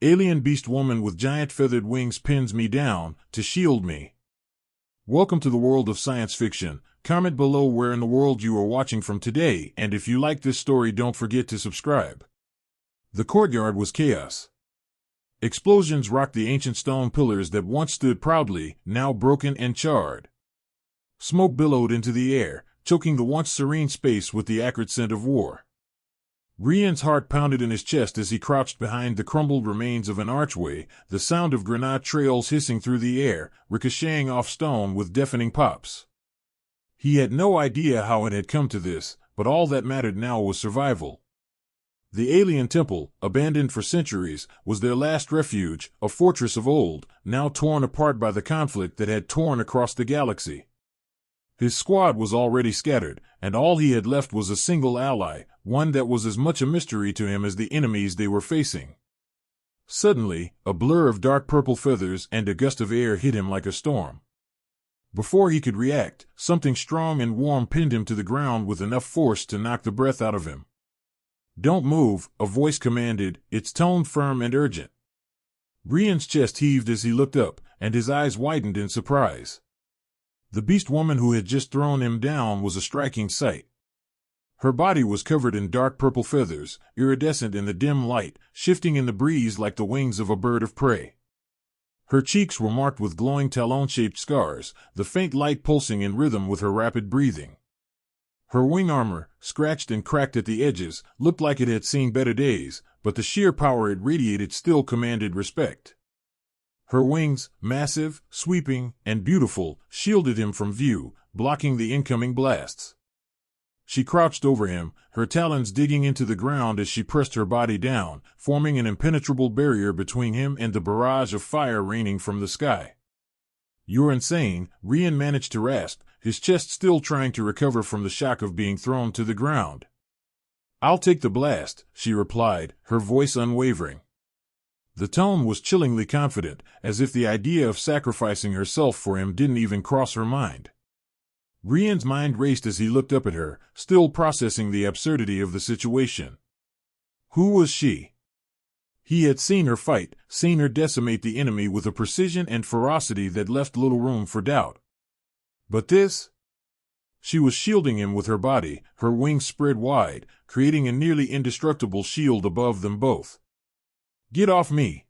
Alien Beastwoman with giant feathered wings pins me down to shield me. Welcome to the world of science fiction. Comment below where in the world you are watching from today, and if you like this story, don't forget to subscribe. The courtyard was chaos. Explosions rocked the ancient stone pillars that once stood proudly, now broken and charred. Smoke billowed into the air, choking the once serene space with the acrid scent of war. Rian's heart pounded in his chest as he crouched behind the crumbled remains of an archway, the sound of grenade trails hissing through the air, ricocheting off stone with deafening pops. He had no idea how it had come to this, but all that mattered now was survival. The alien temple, abandoned for centuries, was their last refuge, a fortress of old, now torn apart by the conflict that had torn across the galaxy. His squad was already scattered, and all he had left was a single ally, one that was as much a mystery to him as the enemies they were facing. Suddenly, a blur of dark purple feathers and a gust of air hit him like a storm. Before he could react, something strong and warm pinned him to the ground with enough force to knock the breath out of him. "Don't move," a voice commanded, its tone firm and urgent. Rian's chest heaved as he looked up, and his eyes widened in surprise. The beast woman who had just thrown him down was a striking sight. Her body was covered in dark purple feathers, iridescent in the dim light, shifting in the breeze like the wings of a bird of prey. Her cheeks were marked with glowing talon-shaped scars, the faint light pulsing in rhythm with her rapid breathing. Her wing armor, scratched and cracked at the edges, looked like it had seen better days, but the sheer power it radiated still commanded respect. Her wings, massive, sweeping, and beautiful, shielded him from view, blocking the incoming blasts. She crouched over him, her talons digging into the ground as she pressed her body down, forming an impenetrable barrier between him and the barrage of fire raining from the sky. "You're insane," Rian managed to rasp, his chest still trying to recover from the shock of being thrown to the ground. "I'll take the blast," she replied, her voice unwavering. The tone was chillingly confident, as if the idea of sacrificing herself for him didn't even cross her mind. Rian's mind raced as he looked up at her, still processing the absurdity of the situation. Who was she? He had seen her fight, seen her decimate the enemy with a precision and ferocity that left little room for doubt. But this? She was shielding him with her body, her wings spread wide, creating a nearly indestructible shield above them both. "Get off me!"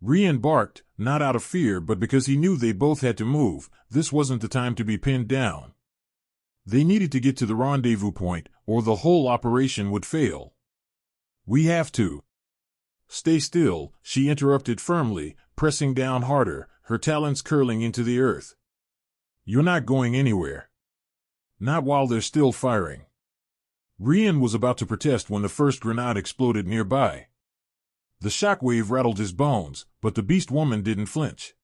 Rian barked, not out of fear but because he knew they both had to move. This wasn't the time to be pinned down. They needed to get to the rendezvous point, or the whole operation would fail. "We have to." "Stay still," she interrupted firmly, pressing down harder, her talons curling into the earth. "You're not going anywhere. Not while they're still firing." Rian was about to protest when the first grenade exploded nearby. The shockwave rattled his bones, but the beast woman didn't flinch.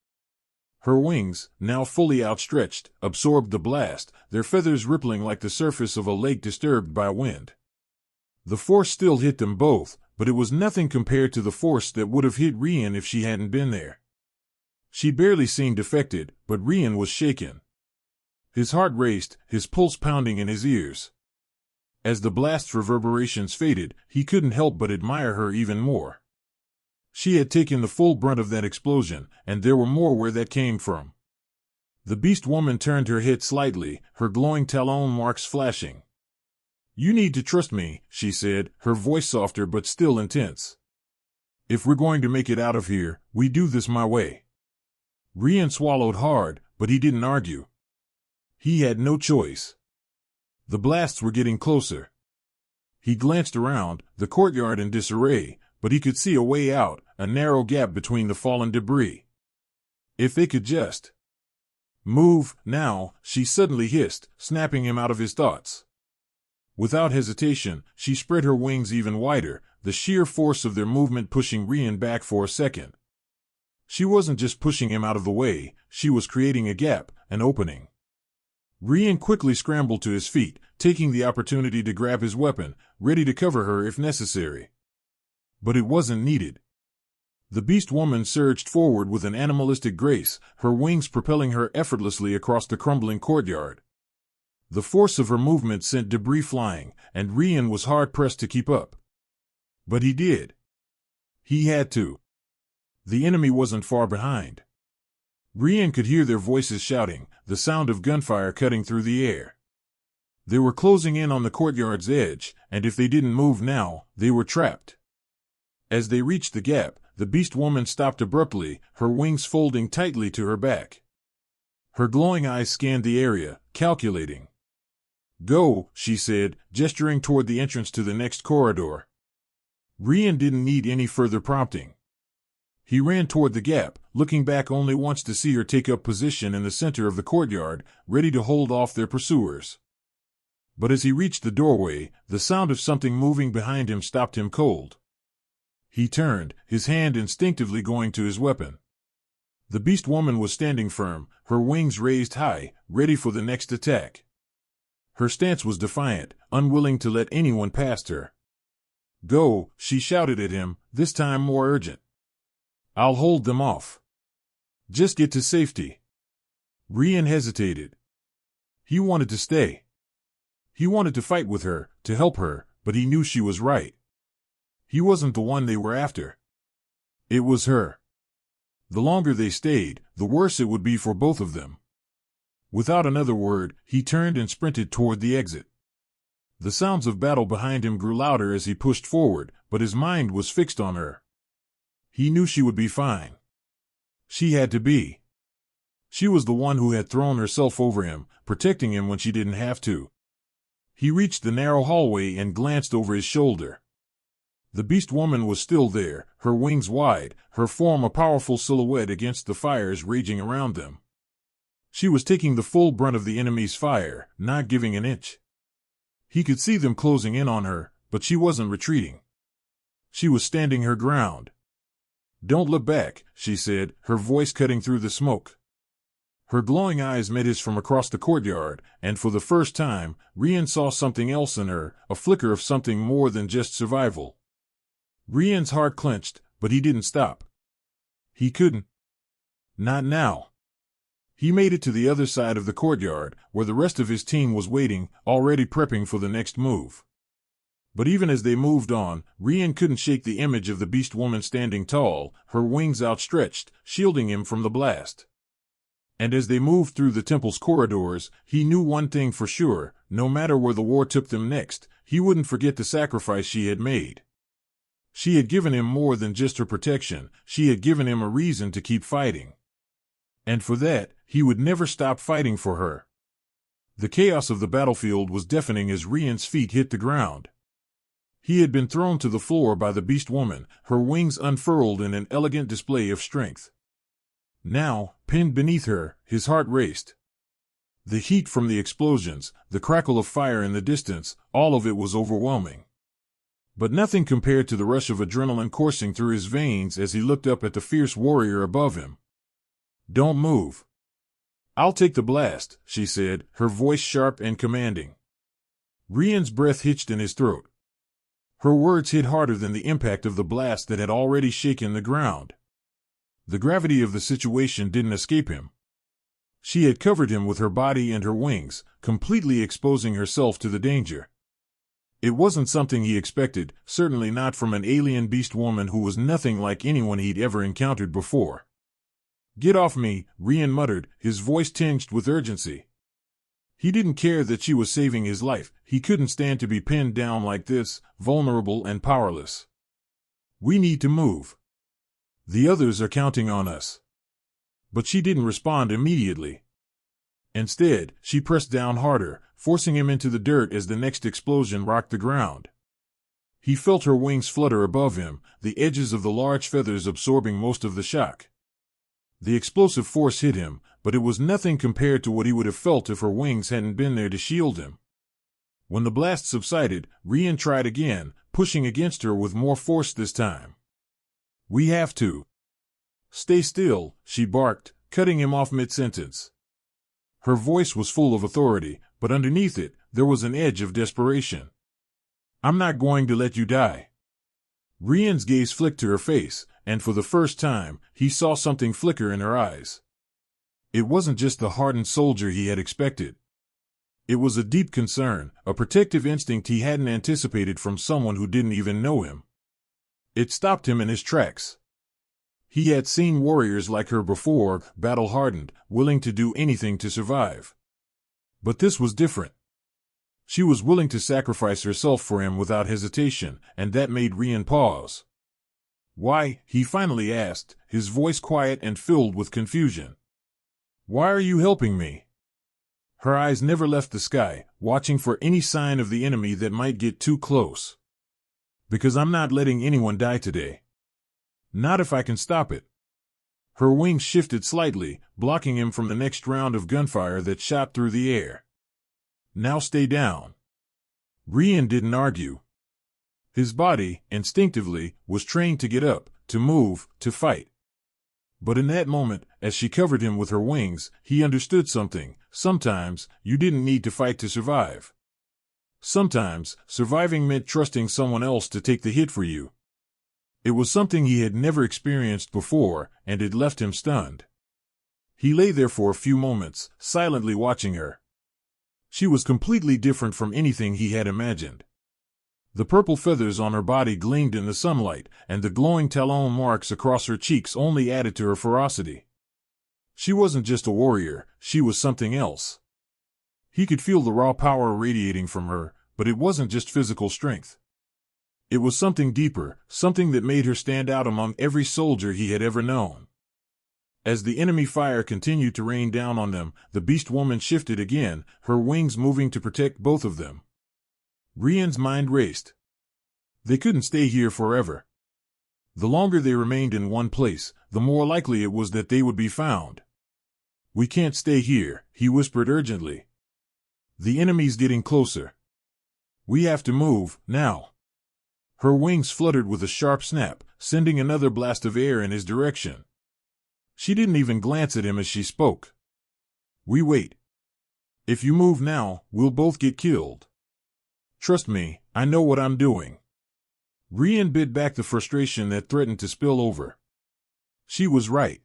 Her wings, now fully outstretched, absorbed the blast, their feathers rippling like the surface of a lake disturbed by wind. The force still hit them both, but it was nothing compared to the force that would have hit Rian if she hadn't been there. She barely seemed affected, but Rian was shaken. His heart raced, his pulse pounding in his ears. As the blast's reverberations faded, he couldn't help but admire her even more. She had taken the full brunt of that explosion, and there were more where that came from. The beast woman turned her head slightly, her glowing talon marks flashing. "You need to trust me," she said, her voice softer but still intense. "If we're going to make it out of here, we do this my way." Rian swallowed hard, but he didn't argue. He had no choice. The blasts were getting closer. He glanced around, the courtyard in disarray, but he could see a way out, a narrow gap between the fallen debris. If they could just move now, she suddenly hissed, snapping him out of his thoughts. Without hesitation, she spread her wings even wider, the sheer force of their movement pushing Rian back for a second. She wasn't just pushing him out of the way, she was creating a gap, an opening. Rian quickly scrambled to his feet, taking the opportunity to grab his weapon, ready to cover her if necessary. But it wasn't needed. The beast woman surged forward with an animalistic grace, her wings propelling her effortlessly across the crumbling courtyard. The force of her movement sent debris flying, and Rian was hard-pressed to keep up. But he did. He had to. The enemy wasn't far behind. Rian could hear their voices shouting, the sound of gunfire cutting through the air. They were closing in on the courtyard's edge, and if they didn't move now, they were trapped. As they reached the gap, the beast woman stopped abruptly, her wings folding tightly to her back. Her glowing eyes scanned the area, calculating. "Go," she said, gesturing toward the entrance to the next corridor. Rian didn't need any further prompting. He ran toward the gap, looking back only once to see her take up position in the center of the courtyard, ready to hold off their pursuers. But as he reached the doorway, the sound of something moving behind him stopped him cold. He turned, his hand instinctively going to his weapon. The beast woman was standing firm, her wings raised high, ready for the next attack. Her stance was defiant, unwilling to let anyone past her. "Go," she shouted at him, this time more urgent. "I'll hold them off. Just get to safety." Rian hesitated. He wanted to stay. He wanted to fight with her, to help her, but he knew she was right. He wasn't the one they were after. It was her. The longer they stayed, the worse it would be for both of them. Without another word, he turned and sprinted toward the exit. The sounds of battle behind him grew louder as he pushed forward, but his mind was fixed on her. He knew she would be fine. She had to be. She was the one who had thrown herself over him, protecting him when she didn't have to. He reached the narrow hallway and glanced over his shoulder. The beast woman was still there, her wings wide, her form a powerful silhouette against the fires raging around them. She was taking the full brunt of the enemy's fire, not giving an inch. He could see them closing in on her, but she wasn't retreating. She was standing her ground. "Don't look back," she said, her voice cutting through the smoke. Her glowing eyes met his from across the courtyard, and for the first time, Rian saw something else in her, a flicker of something more than just survival. Rian's heart clenched, but he didn't stop. He couldn't. Not now. He made it to the other side of the courtyard, where the rest of his team was waiting, already prepping for the next move. But even as they moved on, Rian couldn't shake the image of the beast woman standing tall, her wings outstretched, shielding him from the blast. And as they moved through the temple's corridors, he knew one thing for sure, no matter where the war took them next, he wouldn't forget the sacrifice she had made. She had given him more than just her protection, she had given him a reason to keep fighting. And for that, he would never stop fighting for her. The chaos of the battlefield was deafening as Rian's feet hit the ground. He had been thrown to the floor by the beast woman, her wings unfurled in an elegant display of strength. Now, pinned beneath her, his heart raced. The heat from the explosions, the crackle of fire in the distance, all of it was overwhelming. But nothing compared to the rush of adrenaline coursing through his veins as he looked up at the fierce warrior above him. "Don't move." "I'll take the blast," she said, her voice sharp and commanding. Rian's breath hitched in his throat. Her words hit harder than the impact of the blast that had already shaken the ground. The gravity of the situation didn't escape him. She had covered him with her body and her wings, completely exposing herself to the danger. It wasn't something he expected, certainly not from an alien beast woman who was nothing like anyone he'd ever encountered before. "Get off me," Rian muttered, his voice tinged with urgency. He didn't care that she was saving his life, he couldn't stand to be pinned down like this, vulnerable and powerless. "We need to move. The others are counting on us." But she didn't respond immediately. Instead, she pressed down harder, forcing him into the dirt as the next explosion rocked the ground. He felt her wings flutter above him, the edges of the large feathers absorbing most of the shock. The explosive force hit him, but it was nothing compared to what he would have felt if her wings hadn't been there to shield him. When the blast subsided, Rian tried again, pushing against her with more force this time. "We have to." "Stay still," she barked, cutting him off mid-sentence. Her voice was full of authority, but underneath it, there was an edge of desperation. "I'm not going to let you die." Rian's gaze flicked to her face, and for the first time, he saw something flicker in her eyes. It wasn't just the hardened soldier he had expected. It was a deep concern, a protective instinct he hadn't anticipated from someone who didn't even know him. It stopped him in his tracks. He had seen warriors like her before, battle-hardened, willing to do anything to survive. But this was different. She was willing to sacrifice herself for him without hesitation, and that made Rian pause. "Why?" he finally asked, his voice quiet and filled with confusion. "Why are you helping me?" Her eyes never left the sky, watching for any sign of the enemy that might get too close. "Because I'm not letting anyone die today. Not if I can stop it." Her wings shifted slightly, blocking him from the next round of gunfire that shot through the air. "Now stay down." Rian didn't argue. His body, instinctively, was trained to get up, to move, to fight. But in that moment, as she covered him with her wings, he understood something. Sometimes, you didn't need to fight to survive. Sometimes, surviving meant trusting someone else to take the hit for you. It was something he had never experienced before, and it left him stunned. He lay there for a few moments, silently watching her. She was completely different from anything he had imagined. The purple feathers on her body gleamed in the sunlight, and the glowing talon marks across her cheeks only added to her ferocity. She wasn't just a warrior, she was something else. He could feel the raw power radiating from her, but it wasn't just physical strength. It was something deeper, something that made her stand out among every soldier he had ever known. As the enemy fire continued to rain down on them, the Beastwoman shifted again, her wings moving to protect both of them. Rian's mind raced. They couldn't stay here forever. The longer they remained in one place, the more likely it was that they would be found. "We can't stay here," he whispered urgently. "The enemy's getting closer. We have to move, now." Her wings fluttered with a sharp snap, sending another blast of air in his direction. She didn't even glance at him as she spoke. "We wait. If you move now, we'll both get killed. Trust me, I know what I'm doing." Rian bit back the frustration that threatened to spill over. She was right.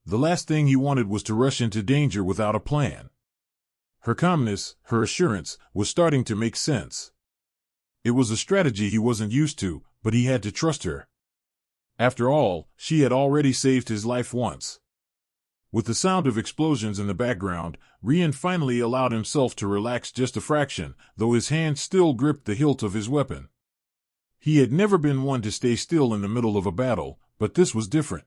The last thing he wanted was to rush into danger without a plan. Her calmness, her assurance, was starting to make sense. It was a strategy he wasn't used to, but he had to trust her. After all, she had already saved his life once. With the sound of explosions in the background, Rian finally allowed himself to relax just a fraction, though his hand still gripped the hilt of his weapon. He had never been one to stay still in the middle of a battle, but this was different.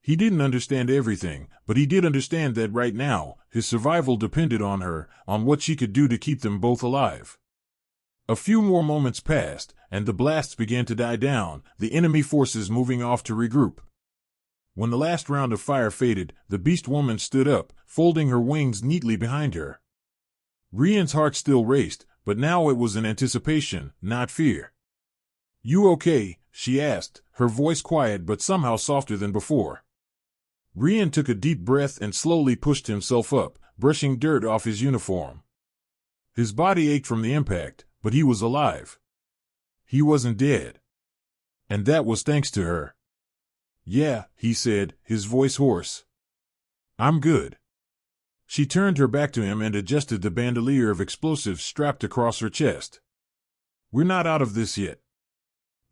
He didn't understand everything, but he did understand that right now, his survival depended on her, on what she could do to keep them both alive. A few more moments passed, and the blasts began to die down, the enemy forces moving off to regroup. When the last round of fire faded, the Beastwoman stood up, folding her wings neatly behind her. Rian's heart still raced, but now it was in anticipation, not fear. "You okay?" she asked, her voice quiet but somehow softer than before. Rian took a deep breath and slowly pushed himself up, brushing dirt off his uniform. His body ached from the impact, but he was alive. He wasn't dead. And that was thanks to her. "Yeah," he said, his voice hoarse. "I'm good." She turned her back to him and adjusted the bandolier of explosives strapped across her chest. "We're not out of this yet.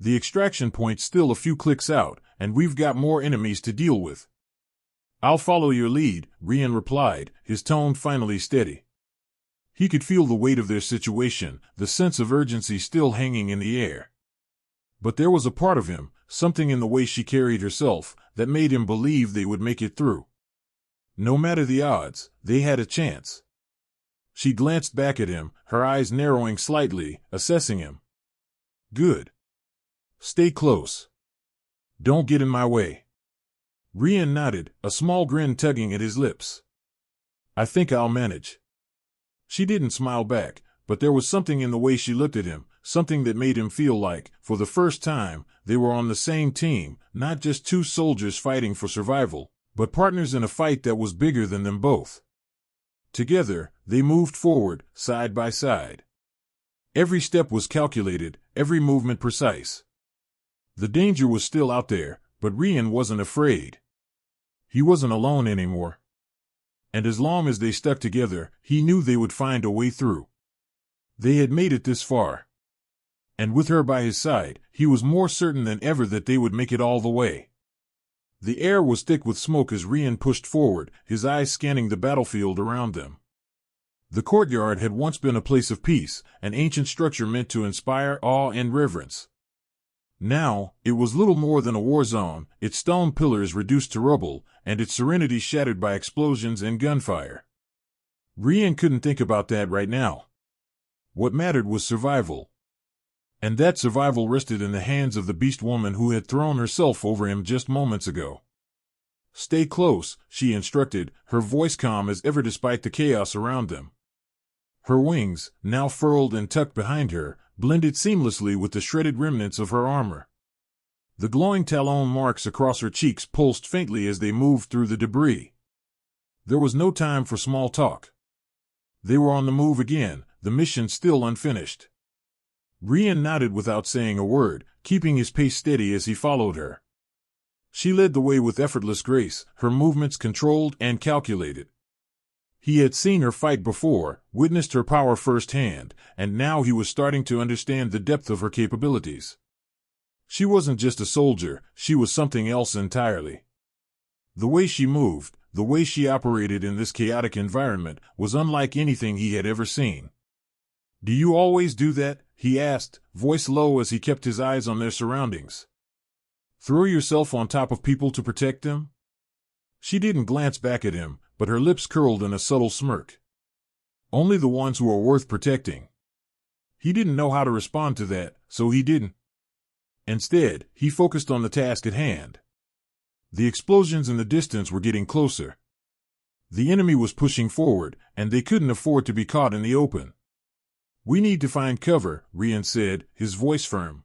The extraction point's still a few clicks out, and we've got more enemies to deal with." "I'll follow your lead," Rian replied, his tone finally steady. He could feel the weight of their situation, the sense of urgency still hanging in the air. But there was a part of him, something in the way she carried herself, that made him believe they would make it through. No matter the odds, they had a chance. She glanced back at him, her eyes narrowing slightly, assessing him. "Good. Stay close. Don't get in my way." Rian nodded, a small grin tugging at his lips. "I think I'll manage." She didn't smile back, but there was something in the way she looked at him, something that made him feel like, for the first time, they were on the same team, not just two soldiers fighting for survival, but partners in a fight that was bigger than them both. Together, they moved forward, side by side. Every step was calculated, every movement precise. The danger was still out there, but Rian wasn't afraid. He wasn't alone anymore. And as long as they stuck together, he knew they would find a way through. They had made it this far. And with her by his side, he was more certain than ever that they would make it all the way. The air was thick with smoke as Rian pushed forward, his eyes scanning the battlefield around them. The courtyard had once been a place of peace, an ancient structure meant to inspire awe and reverence. Now, it was little more than a war zone, its stone pillars reduced to rubble, and its serenity shattered by explosions and gunfire. Rian couldn't think about that right now. What mattered was survival. And that survival rested in the hands of the Beastwoman who had thrown herself over him just moments ago. "Stay close," she instructed, her voice calm as ever despite the chaos around them. Her wings, now furled and tucked behind her, blended seamlessly with the shredded remnants of her armor. The glowing talon marks across her cheeks pulsed faintly as they moved through the debris. There was no time for small talk. They were on the move again, the mission still unfinished. Rian nodded without saying a word, keeping his pace steady as he followed her. She led the way with effortless grace, her movements controlled and calculated. He had seen her fight before, witnessed her power firsthand, and now he was starting to understand the depth of her capabilities. She wasn't just a soldier, she was something else entirely. The way she moved, the way she operated in this chaotic environment, was unlike anything he had ever seen. "Do you always do that?" he asked, voice low as he kept his eyes on their surroundings. "Throw yourself on top of people to protect them?" She didn't glance back at him, but her lips curled in a subtle smirk. "Only the ones who are worth protecting." He didn't know how to respond to that, so he didn't. Instead, he focused on the task at hand. The explosions in the distance were getting closer. The enemy was pushing forward, and they couldn't afford to be caught in the open. "We need to find cover," Rian said, his voice firm.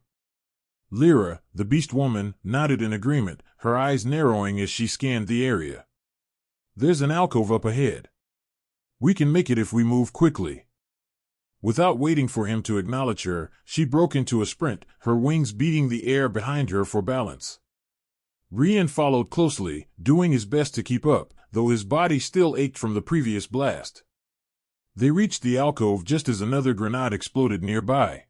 Lyra, the Beastwoman, nodded in agreement, her eyes narrowing as she scanned the area. "There's an alcove up ahead. We can make it if we move quickly." Without waiting for him to acknowledge her, she broke into a sprint, her wings beating the air behind her for balance. Rian followed closely, doing his best to keep up, though his body still ached from the previous blast. They reached the alcove just as another grenade exploded nearby.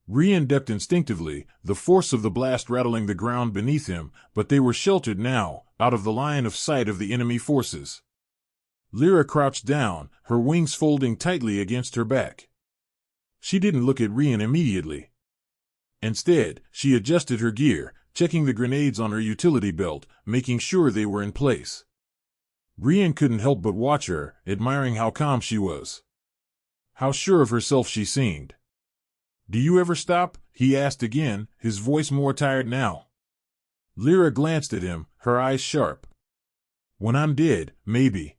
Rian ducked instinctively, the force of the blast rattling the ground beneath him, but they were sheltered now, out of the line of sight of the enemy forces. Lyra crouched down, her wings folding tightly against her back. She didn't look at Rian immediately. Instead, she adjusted her gear, checking the grenades on her utility belt, making sure they were in place. Rian couldn't help but watch her, admiring how calm she was. How sure of herself she seemed. "Do you ever stop?" he asked again, his voice more tired now. Lyra glanced at him, her eyes sharp. "When I'm dead, maybe."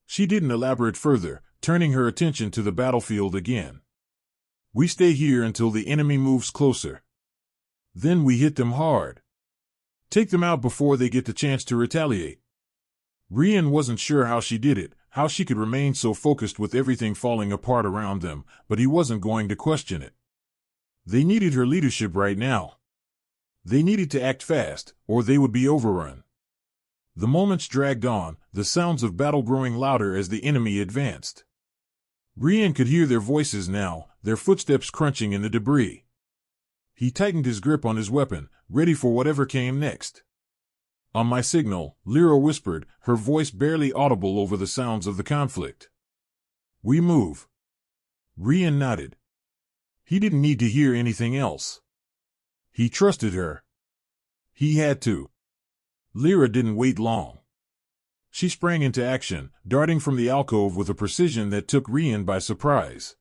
She didn't elaborate further, turning her attention to the battlefield again. "We stay here until the enemy moves closer. Then we hit them hard. Take them out before they get the chance to retaliate." Rian wasn't sure how she did it, how she could remain so focused with everything falling apart around them, but he wasn't going to question it. They needed her leadership right now. They needed to act fast, or they would be overrun. The moments dragged on, the sounds of battle growing louder as the enemy advanced. Rian could hear their voices now, their footsteps crunching in the debris. He tightened his grip on his weapon, ready for whatever came next. "On my signal," Lyra whispered, her voice barely audible over the sounds of the conflict. "We move." Rian nodded. He didn't need to hear anything else. He trusted her. He had to. Lyra didn't wait long. She sprang into action, darting from the alcove with a precision that took Rian by surprise.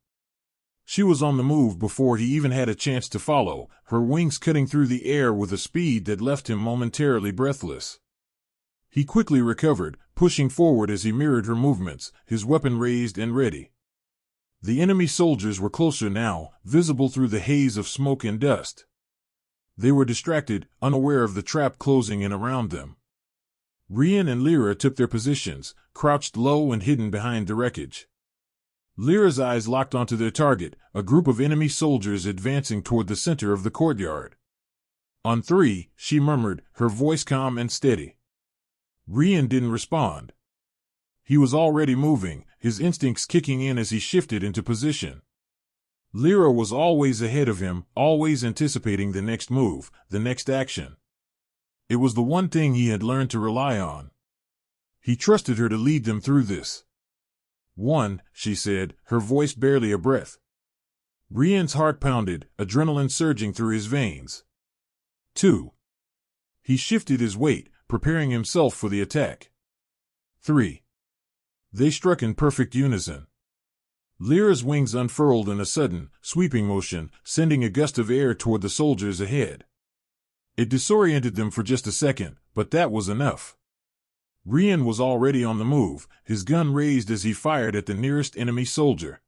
She was on the move before he even had a chance to follow, her wings cutting through the air with a speed that left him momentarily breathless. He quickly recovered, pushing forward as he mirrored her movements, his weapon raised and ready. The enemy soldiers were closer now, visible through the haze of smoke and dust. They were distracted, unaware of the trap closing in around them. Rian and Lyra took their positions, crouched low and hidden behind the wreckage. Lyra's eyes locked onto their target, a group of enemy soldiers advancing toward the center of the courtyard. "On three," she murmured, her voice calm and steady. Rian didn't respond. He was already moving, his instincts kicking in as he shifted into position. Lyra was always ahead of him, always anticipating the next move, the next action. It was the one thing he had learned to rely on. He trusted her to lead them through this. "One," she said, her voice barely a breath. Rian's heart pounded, adrenaline surging through his veins. 2. He shifted his weight, preparing himself for the attack. 3. They struck in perfect unison. Lyra's wings unfurled in a sudden, sweeping motion, sending a gust of air toward the soldiers ahead. It disoriented them for just a second, but that was enough. Rian was already on the move, his gun raised as he fired at the nearest enemy soldier.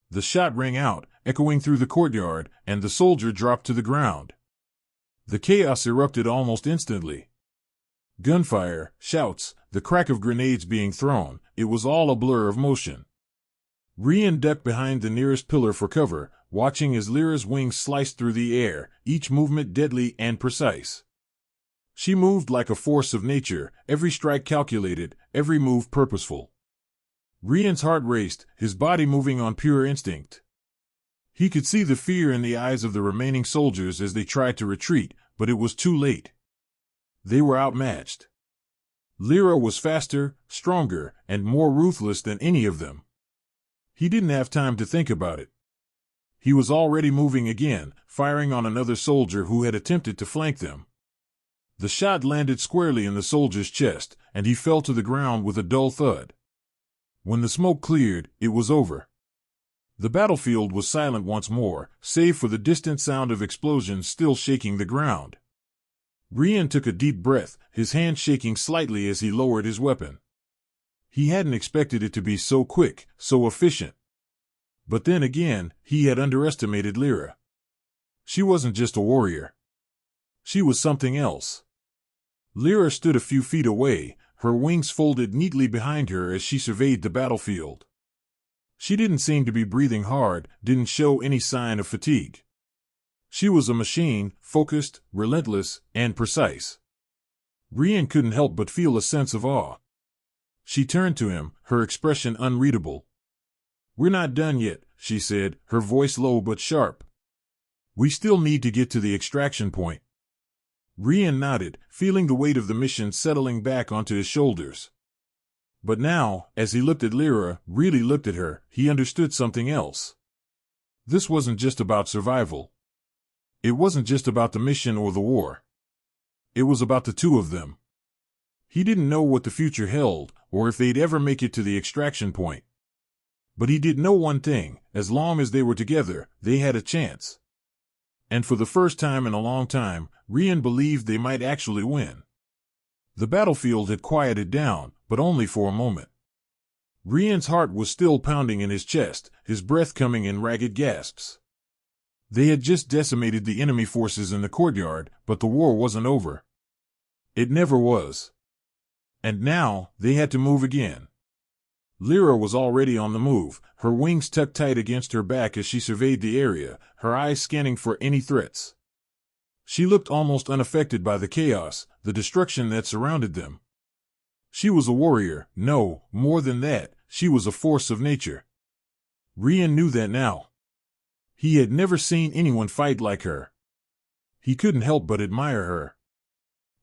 The shot rang out, echoing through the courtyard, and the soldier dropped to the ground. The chaos erupted almost instantly. Gunfire, shouts, the crack of grenades being thrown, it was all a blur of motion. Rian ducked behind the nearest pillar for cover, watching as Lyra's wings sliced through the air, each movement deadly and precise. She moved like a force of nature, every strike calculated, every move purposeful. Rian's heart raced, his body moving on pure instinct. He could see the fear in the eyes of the remaining soldiers as they tried to retreat, but it was too late. They were outmatched. Lyra was faster, stronger, and more ruthless than any of them. He didn't have time to think about it. He was already moving again, firing on another soldier who had attempted to flank them. The shot landed squarely in the soldier's chest, and he fell to the ground with a dull thud. When the smoke cleared, it was over. The battlefield was silent once more, save for the distant sound of explosions still shaking the ground. Rian took a deep breath, his hand shaking slightly as he lowered his weapon. He hadn't expected it to be so quick, so efficient. But then again, he had underestimated Lyra. She wasn't just a warrior. She was something else. Lyra stood a few feet away, her wings folded neatly behind her as she surveyed the battlefield. She didn't seem to be breathing hard, didn't show any sign of fatigue. She was a machine, focused, relentless, and precise. Rian couldn't help but feel a sense of awe. She turned to him, her expression unreadable. "We're not done yet," she said, her voice low but sharp. "We still need to get to the extraction point." Rian nodded, feeling the weight of the mission settling back onto his shoulders. But now, as he looked at Lyra, really looked at her, he understood something else. This wasn't just about survival. It wasn't just about the mission or the war. It was about the two of them. He didn't know what the future held, or if they'd ever make it to the extraction point. But he did know one thing: as long as they were together, they had a chance. And for the first time in a long time, Rian believed they might actually win. The battlefield had quieted down, but only for a moment. Rian's heart was still pounding in his chest, his breath coming in ragged gasps. They had just decimated the enemy forces in the courtyard, but the war wasn't over. It never was. And now, they had to move again. Lyra was already on the move, her wings tucked tight against her back as she surveyed the area, her eyes scanning for any threats. She looked almost unaffected by the chaos, the destruction that surrounded them. She was a warrior, no, more than that, she was a force of nature. Rian knew that now. He had never seen anyone fight like her. He couldn't help but admire her.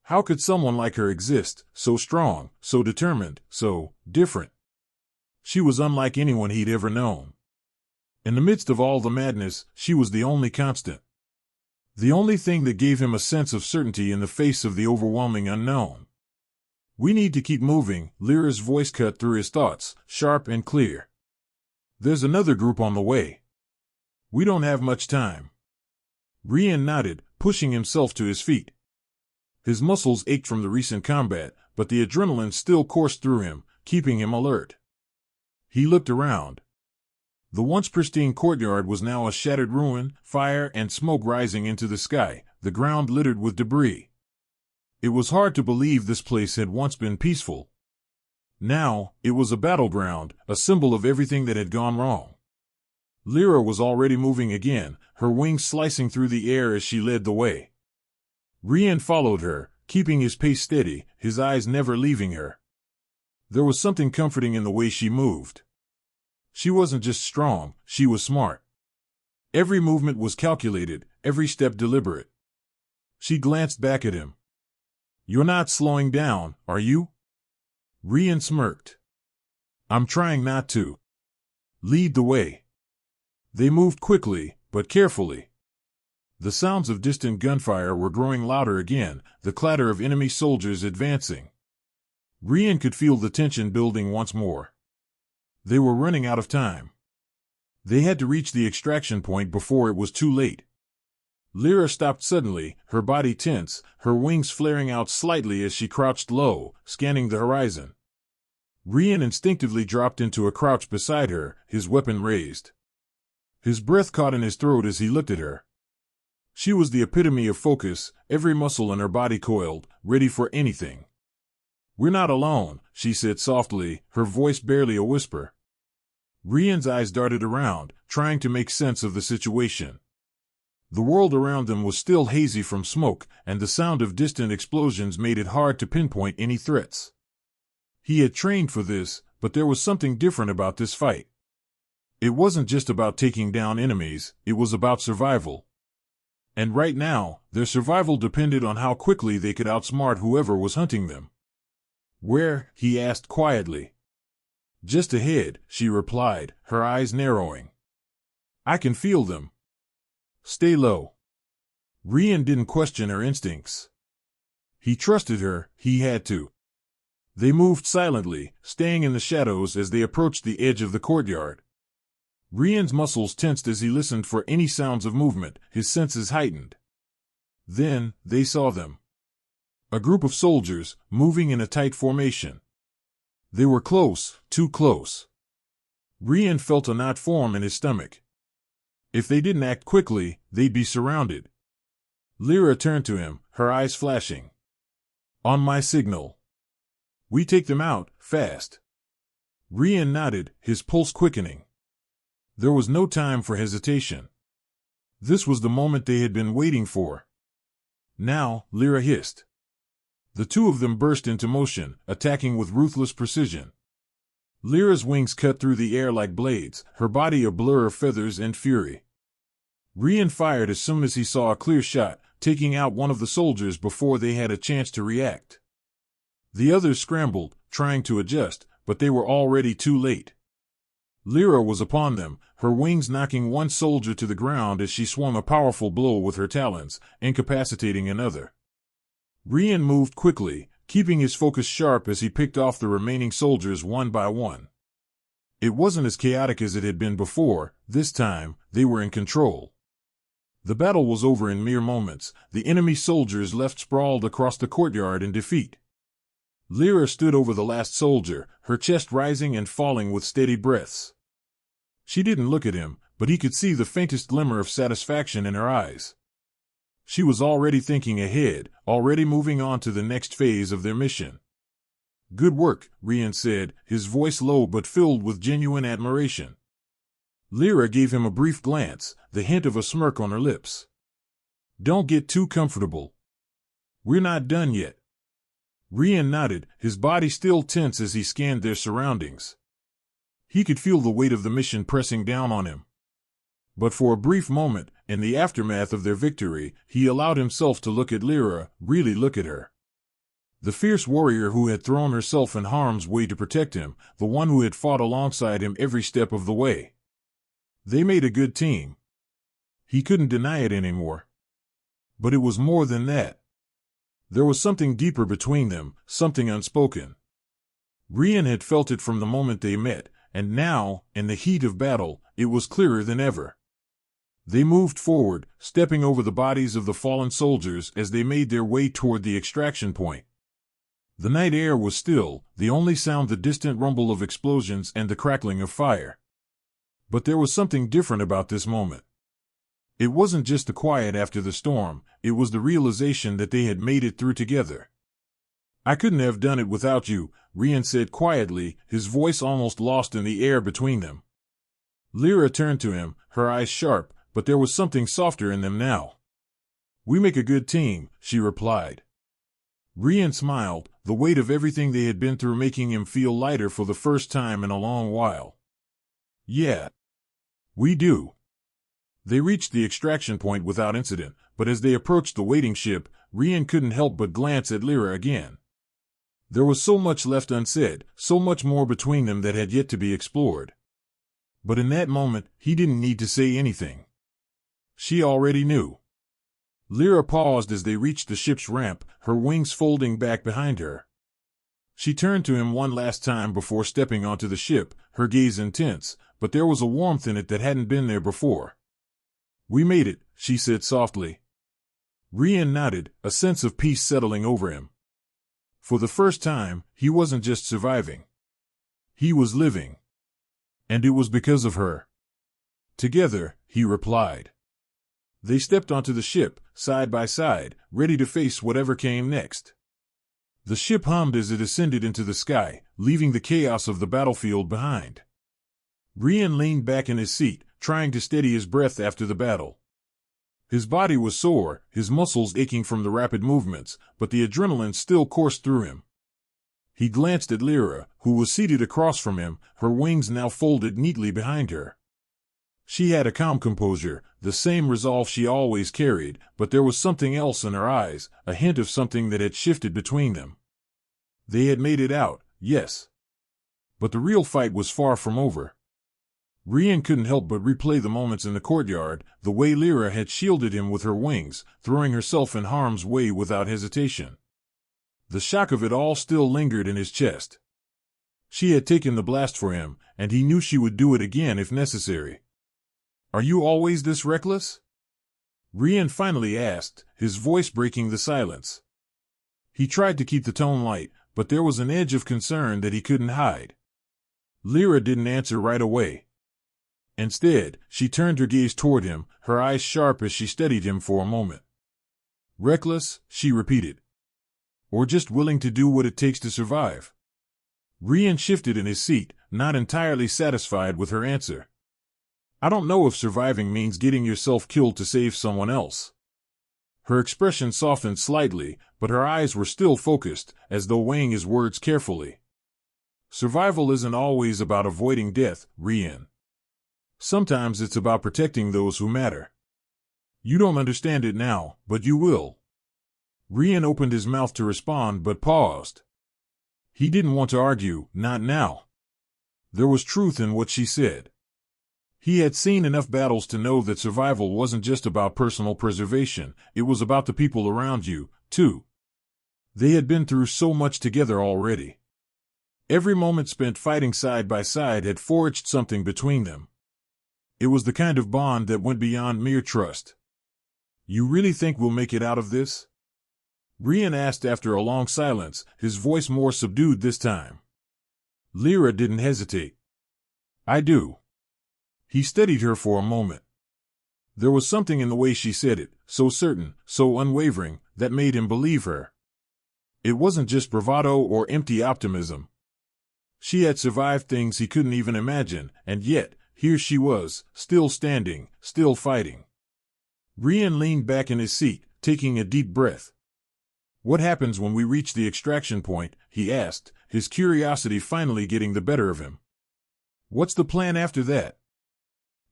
How could someone like her exist, so strong, so determined, so different? She was unlike anyone he'd ever known. In the midst of all the madness, she was the only constant. The only thing that gave him a sense of certainty in the face of the overwhelming unknown. "We need to keep moving," Lyra's voice cut through his thoughts, sharp and clear. "There's another group on the way. We don't have much time." Rian nodded, pushing himself to his feet. His muscles ached from the recent combat, but the adrenaline still coursed through him, keeping him alert. He looked around. The once pristine courtyard was now a shattered ruin, fire and smoke rising into the sky, the ground littered with debris. It was hard to believe this place had once been peaceful. Now, it was a battleground, a symbol of everything that had gone wrong. Lyra was already moving again, her wings slicing through the air as she led the way. Rian followed her, keeping his pace steady, his eyes never leaving her. There was something comforting in the way she moved. She wasn't just strong, she was smart. Every movement was calculated, every step deliberate. She glanced back at him. You're not slowing down, are you? Rian smirked. I'm trying not to. Lead the way. They moved quickly, but carefully. The sounds of distant gunfire were growing louder again, the clatter of enemy soldiers advancing. Rian could feel the tension building once more. They were running out of time. They had to reach the extraction point before it was too late. Lyra stopped suddenly, her body tense, her wings flaring out slightly as she crouched low, scanning the horizon. Rian instinctively dropped into a crouch beside her, his weapon raised. His breath caught in his throat as he looked at her. She was the epitome of focus, every muscle in her body coiled, ready for anything. We're not alone, she said softly, her voice barely a whisper. Rian's eyes darted around, trying to make sense of the situation. The world around them was still hazy from smoke, and the sound of distant explosions made it hard to pinpoint any threats. He had trained for this, but there was something different about this fight. It wasn't just about taking down enemies, it was about survival. And right now, their survival depended on how quickly they could outsmart whoever was hunting them. Where? He asked quietly. Just ahead, she replied, her eyes narrowing. I can feel them. Stay low. Rian didn't question her instincts. He trusted her, he had to. They moved silently, staying in the shadows as they approached the edge of the courtyard. Rian's muscles tensed as he listened for any sounds of movement, his senses heightened. Then, they saw them. A group of soldiers, moving in a tight formation. They were close, too close. Rian felt a knot form in his stomach. If they didn't act quickly, they'd be surrounded. Lyra turned to him, her eyes flashing. On my signal. We take them out, fast. Rian nodded, his pulse quickening. There was no time for hesitation. This was the moment they had been waiting for. Now, Lyra hissed. The two of them burst into motion, attacking with ruthless precision. Lyra's wings cut through the air like blades, her body a blur of feathers and fury. Rian fired as soon as he saw a clear shot, taking out one of the soldiers before they had a chance to react. The others scrambled, trying to adjust, but they were already too late. Lyra was upon them, her wings knocking one soldier to the ground as she swung a powerful blow with her talons, incapacitating another. Rian moved quickly, keeping his focus sharp as he picked off the remaining soldiers one by one. It wasn't as chaotic as it had been before. This time, they were in control. The battle was over in mere moments, the enemy soldiers left sprawled across the courtyard in defeat. Lyra stood over the last soldier, her chest rising and falling with steady breaths. She didn't look at him, but he could see the faintest glimmer of satisfaction in her eyes. She was already thinking ahead, already moving on to the next phase of their mission. Good work, Rian said, his voice low but filled with genuine admiration. Lyra gave him a brief glance, the hint of a smirk on her lips. Don't get too comfortable. We're not done yet. Rian nodded, his body still tense as he scanned their surroundings. He could feel the weight of the mission pressing down on him. But for a brief moment, in the aftermath of their victory, he allowed himself to look at Lyra, really look at her. The fierce warrior who had thrown herself in harm's way to protect him, the one who had fought alongside him every step of the way. They made a good team. He couldn't deny it anymore. But it was more than that. There was something deeper between them, something unspoken. Rian had felt it from the moment they met, and now, in the heat of battle, it was clearer than ever. They moved forward, stepping over the bodies of the fallen soldiers as they made their way toward the extraction point. The night air was still, the only sound the distant rumble of explosions and the crackling of fire. But there was something different about this moment. It wasn't just the quiet after the storm, it was the realization that they had made it through together. I couldn't have done it without you, Rian said quietly, his voice almost lost in the air between them. Lyra turned to him, her eyes sharp, but there was something softer in them now. We make a good team, she replied. Rian smiled, the weight of everything they had been through making him feel lighter for the first time in a long while. Yeah. We do. They reached the extraction point without incident, but as they approached the waiting ship, Rian couldn't help but glance at Lyra again. There was so much left unsaid, so much more between them that had yet to be explored. But in that moment, he didn't need to say anything. She already knew. Lyra paused as they reached the ship's ramp, her wings folding back behind her. She turned to him one last time before stepping onto the ship, her gaze intense, but there was a warmth in it that hadn't been there before. "We made it," she said softly. Rian nodded, a sense of peace settling over him. For the first time, he wasn't just surviving. He was living. And it was because of her. "Together," he replied. They stepped onto the ship, side by side, ready to face whatever came next. The ship hummed as it ascended into the sky, leaving the chaos of the battlefield behind. Rian leaned back in his seat, trying to steady his breath after the battle. His body was sore, his muscles aching from the rapid movements, but the adrenaline still coursed through him. He glanced at Lyra, who was seated across from him, her wings now folded neatly behind her. She had a calm composure, the same resolve she always carried, but there was something else in her eyes, a hint of something that had shifted between them. They had made it out, yes. But the real fight was far from over. Rian couldn't help but replay the moments in the courtyard, the way Lyra had shielded him with her wings, throwing herself in harm's way without hesitation. The shock of it all still lingered in his chest. She had taken the blast for him, and he knew she would do it again if necessary. "Are you always this reckless?" Rian finally asked, his voice breaking the silence. He tried to keep the tone light, but there was an edge of concern that he couldn't hide. Lyra didn't answer right away. Instead, she turned her gaze toward him, her eyes sharp as she studied him for a moment. "Reckless," she repeated. "Or just willing to do what it takes to survive?" Rian shifted in his seat, not entirely satisfied with her answer. "I don't know if surviving means getting yourself killed to save someone else." Her expression softened slightly, but her eyes were still focused, as though weighing his words carefully. "Survival isn't always about avoiding death, Rian. Sometimes it's about protecting those who matter. You don't understand it now, but you will." Rian opened his mouth to respond but paused. He didn't want to argue, not now. There was truth in what she said. He had seen enough battles to know that survival wasn't just about personal preservation, it was about the people around you, too. They had been through so much together already. Every moment spent fighting side by side had forged something between them. It was the kind of bond that went beyond mere trust. "You really think we'll make it out of this?" Rian asked after a long silence, his voice more subdued this time. Lyra didn't hesitate. "I do." He studied her for a moment. There was something in the way she said it, so certain, so unwavering, that made him believe her. It wasn't just bravado or empty optimism. She had survived things he couldn't even imagine, and yet, here she was, still standing, still fighting. Rian leaned back in his seat, taking a deep breath. "What happens when we reach the extraction point?" he asked, his curiosity finally getting the better of him. "What's the plan after that?"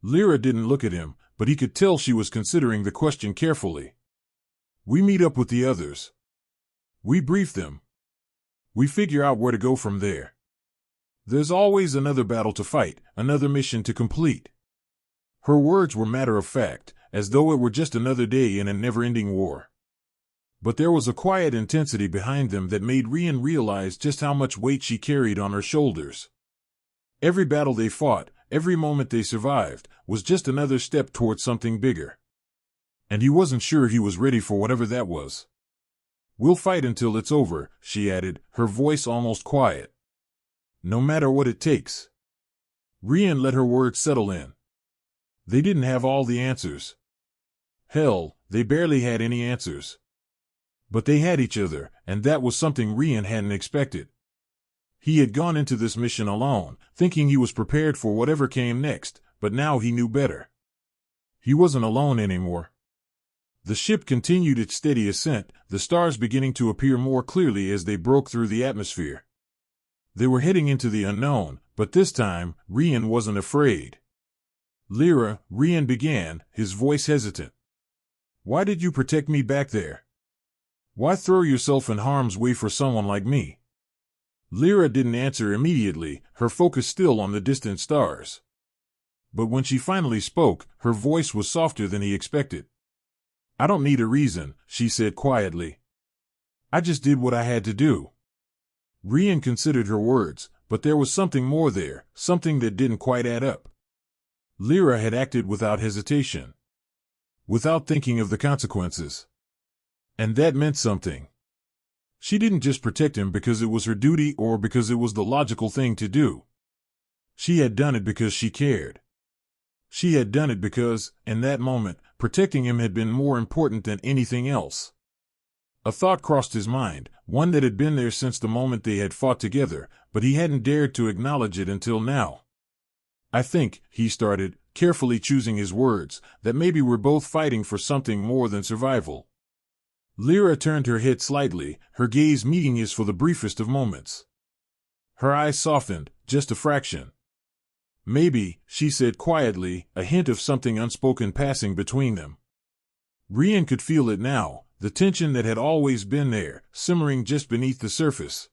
Lyra didn't look at him, but he could tell she was considering the question carefully. "We meet up with the others. We brief them. We figure out where to go from there. There's always another battle to fight, another mission to complete." Her words were matter-of-fact, as though it were just another day in a never-ending war. But there was a quiet intensity behind them that made Rian realize just how much weight she carried on her shoulders. Every battle they fought, every moment they survived, was just another step toward something bigger. And he wasn't sure he was ready for whatever that was. "We'll fight until it's over," she added, her voice almost quiet. "No matter what it takes." Rian let her words settle in. They didn't have all the answers. Hell, they barely had any answers. But they had each other, and that was something Rian hadn't expected. He had gone into this mission alone, thinking he was prepared for whatever came next, but now he knew better. He wasn't alone anymore. The ship continued its steady ascent, the stars beginning to appear more clearly as they broke through the atmosphere. They were heading into the unknown, but this time, Rian wasn't afraid. Lyra, Rian began, his voice hesitant. Why did you protect me back there? Why throw yourself in harm's way for someone like me? Lyra didn't answer immediately, her focus still on the distant stars. But when she finally spoke, her voice was softer than he expected. I don't need a reason, she said quietly. I just did what I had to do. Rian considered her words, but there was something more there, something that didn't quite add up. Lyra had acted without hesitation, without thinking of the consequences. And that meant something. She didn't just protect him because it was her duty or because it was the logical thing to do. She had done it because she cared. She had done it because, in that moment, protecting him had been more important than anything else. A thought crossed his mind, one that had been there since the moment they had fought together, but he hadn't dared to acknowledge it until now. I think, he started, carefully choosing his words, that maybe we're both fighting for something more than survival. Lyra turned her head slightly, her gaze meeting his for the briefest of moments. Her eyes softened, just a fraction. Maybe, she said quietly, a hint of something unspoken passing between them. Rian could feel it now, the tension that had always been there, simmering just beneath the surface.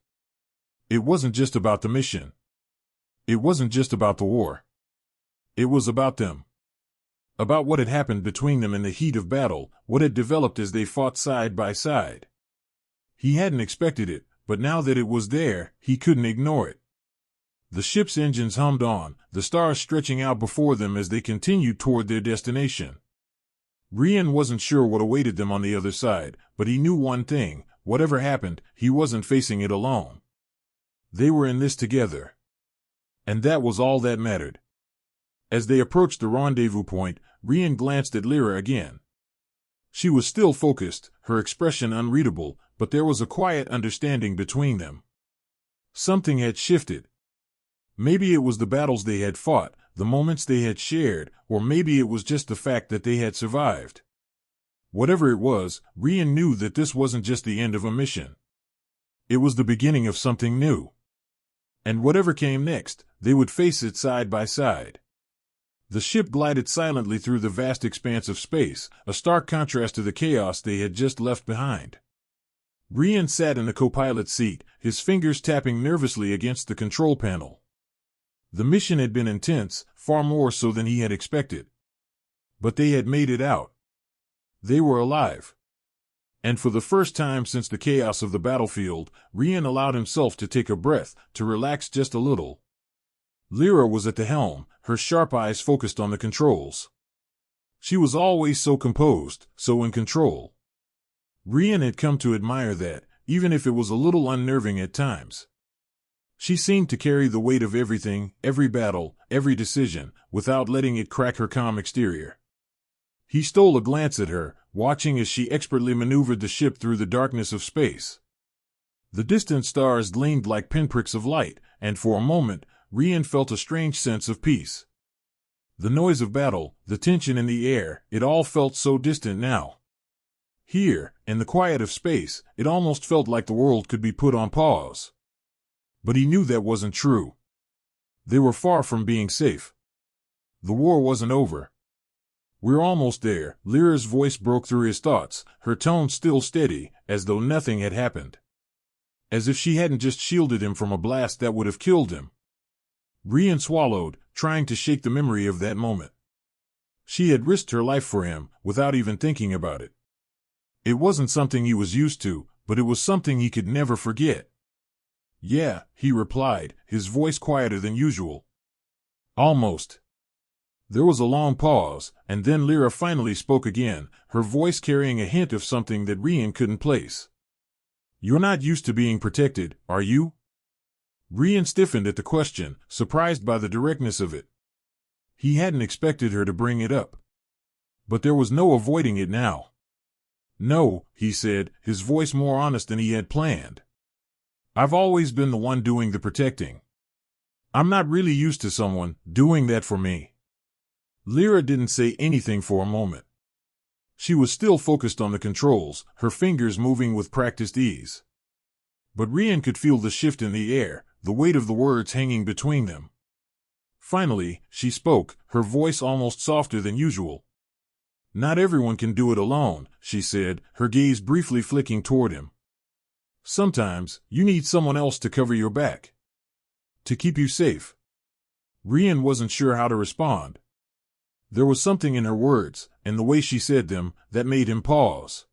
It wasn't just about the mission. It wasn't just about the war. It was about them. About what had happened between them in the heat of battle, what had developed as they fought side by side. He hadn't expected it, but now that it was there, he couldn't ignore it. The ship's engines hummed on, the stars stretching out before them as they continued toward their destination. Rian wasn't sure what awaited them on the other side, but he knew one thing, whatever happened, he wasn't facing it alone. They were in this together. And that was all that mattered. As they approached the rendezvous point, Rian glanced at Lyra again. She was still focused, her expression unreadable, but there was a quiet understanding between them. Something had shifted. Maybe it was the battles they had fought, the moments they had shared, or maybe it was just the fact that they had survived. Whatever it was, Rian knew that this wasn't just the end of a mission. It was the beginning of something new. And whatever came next, they would face it side by side. The ship glided silently through the vast expanse of space, a stark contrast to the chaos they had just left behind. Rian sat in the co-pilot's seat, his fingers tapping nervously against the control panel. The mission had been intense, far more so than he had expected. But they had made it out. They were alive. And for the first time since the chaos of the battlefield, Rian allowed himself to take a breath, to relax just a little. Lyra was at the helm, her sharp eyes focused on the controls. She was always so composed, so in control. Rian had come to admire that, even if it was a little unnerving at times. She seemed to carry the weight of everything, every battle, every decision, without letting it crack her calm exterior. He stole a glance at her, watching as she expertly maneuvered the ship through the darkness of space. The distant stars gleamed like pinpricks of light, and for a moment, Rian felt a strange sense of peace. The noise of battle, the tension in the air, it all felt so distant now. Here, in the quiet of space, it almost felt like the world could be put on pause. But he knew that wasn't true. They were far from being safe. The war wasn't over. We're almost there, Lyra's voice broke through his thoughts, her tone still steady, as though nothing had happened. As if she hadn't just shielded him from a blast that would have killed him. Rian swallowed, trying to shake the memory of that moment. She had risked her life for him, without even thinking about it. It wasn't something he was used to, but it was something he could never forget. Yeah, he replied, his voice quieter than usual. Almost. There was a long pause, and then Lyra finally spoke again, her voice carrying a hint of something that Rian couldn't place. You're not used to being protected, are you? Rian stiffened at the question, surprised by the directness of it. He hadn't expected her to bring it up. But there was no avoiding it now. No, he said, his voice more honest than he had planned. I've always been the one doing the protecting. I'm not really used to someone doing that for me. Lyra didn't say anything for a moment. She was still focused on the controls, her fingers moving with practiced ease. But Rian could feel the shift in the air, the weight of the words hanging between them. Finally, she spoke, her voice almost softer than usual. "Not everyone can do it alone," she said, her gaze briefly flicking toward him. "Sometimes, you need someone else to cover your back. To keep you safe." Rian wasn't sure how to respond. There was something in her words, and the way she said them, that made him pause.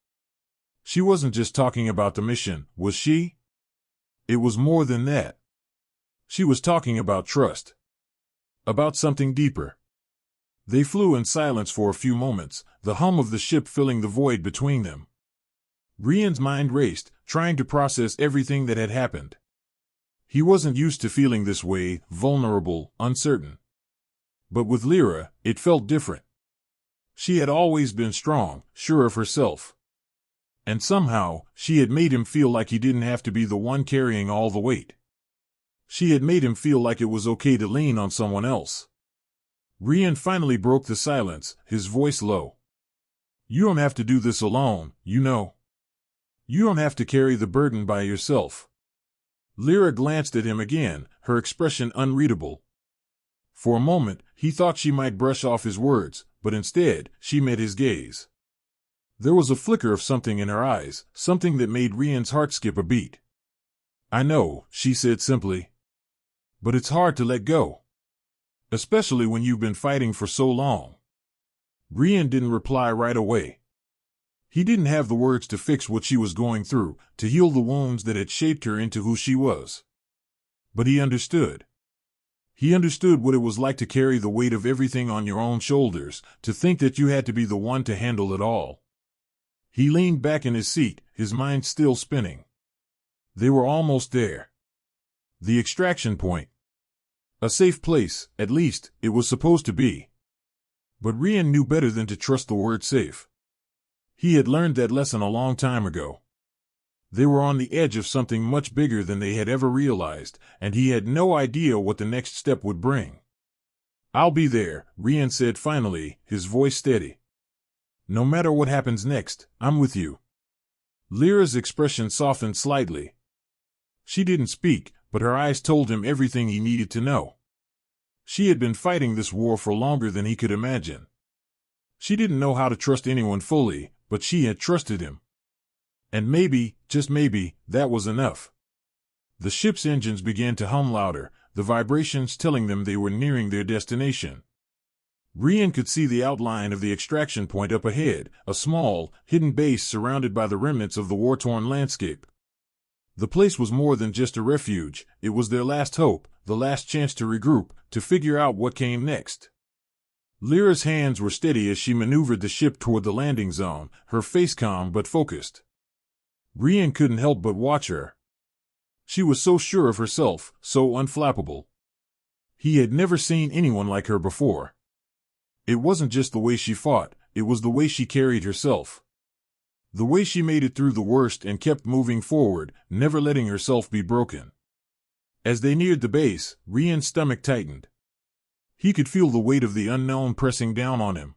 She wasn't just talking about the mission, was she? It was more than that. She was talking about trust. About something deeper. They flew in silence for a few moments, the hum of the ship filling the void between them. Rian's mind raced, trying to process everything that had happened. He wasn't used to feeling this way, vulnerable, uncertain. But with Lyra, it felt different. She had always been strong, sure of herself. And somehow, she had made him feel like he didn't have to be the one carrying all the weight. She had made him feel like it was okay to lean on someone else. Rian finally broke the silence, his voice low. "You don't have to do this alone, you know. You don't have to carry the burden by yourself." Lyra glanced at him again, her expression unreadable. For a moment, he thought she might brush off his words, but instead, she met his gaze. There was a flicker of something in her eyes, something that made Rian's heart skip a beat. "I know," she said simply. "But it's hard to let go. Especially when you've been fighting for so long." Rian didn't reply right away. He didn't have the words to fix what she was going through, to heal the wounds that had shaped her into who she was. But he understood. He understood what it was like to carry the weight of everything on your own shoulders, to think that you had to be the one to handle it all. He leaned back in his seat, his mind still spinning. They were almost there. The extraction point. A safe place, at least, it was supposed to be. But Rian knew better than to trust the word safe. He had learned that lesson a long time ago. They were on the edge of something much bigger than they had ever realized, and he had no idea what the next step would bring. "I'll be there," Rian said finally, his voice steady. "No matter what happens next, I'm with you." Lyra's expression softened slightly. She didn't speak, but her eyes told him everything he needed to know. She had been fighting this war for longer than he could imagine. She didn't know how to trust anyone fully, but she had trusted him. And maybe, just maybe, that was enough. The ship's engines began to hum louder, the vibrations telling them they were nearing their destination. Rian could see the outline of the extraction point up ahead, a small, hidden base surrounded by the remnants of the war-torn landscape. The place was more than just a refuge, it was their last hope, the last chance to regroup, to figure out what came next. Lyra's hands were steady as she maneuvered the ship toward the landing zone, her face calm but focused. Rian couldn't help but watch her. She was so sure of herself, so unflappable. He had never seen anyone like her before. It wasn't just the way she fought, it was the way she carried herself. The way she made it through the worst and kept moving forward, never letting herself be broken. As they neared the base, Rian's stomach tightened. He could feel the weight of the unknown pressing down on him.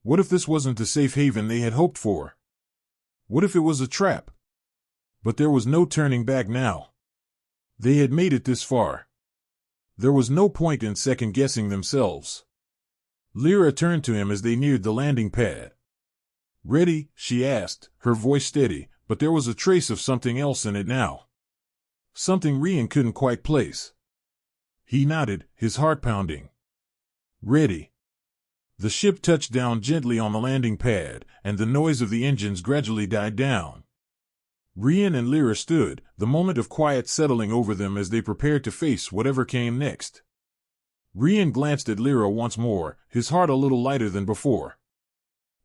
What if this wasn't the safe haven they had hoped for? What if it was a trap? But there was no turning back now. They had made it this far. There was no point in second-guessing themselves. Lyra turned to him as they neared the landing pad. "Ready?" she asked, her voice steady, but there was a trace of something else in it now. Something Rian couldn't quite place. He nodded, his heart pounding. "Ready." The ship touched down gently on the landing pad, and the noise of the engines gradually died down. Rian and Lyra stood, the moment of quiet settling over them as they prepared to face whatever came next. Rian glanced at Lyra once more, his heart a little lighter than before.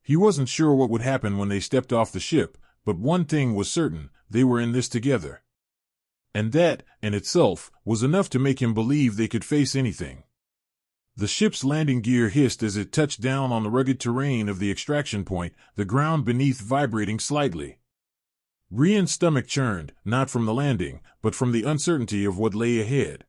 He wasn't sure what would happen when they stepped off the ship, but one thing was certain, they were in this together. And that, in itself, was enough to make him believe they could face anything. The ship's landing gear hissed as it touched down on the rugged terrain of the extraction point, the ground beneath vibrating slightly. Rian's stomach churned, not from the landing, but from the uncertainty of what lay ahead.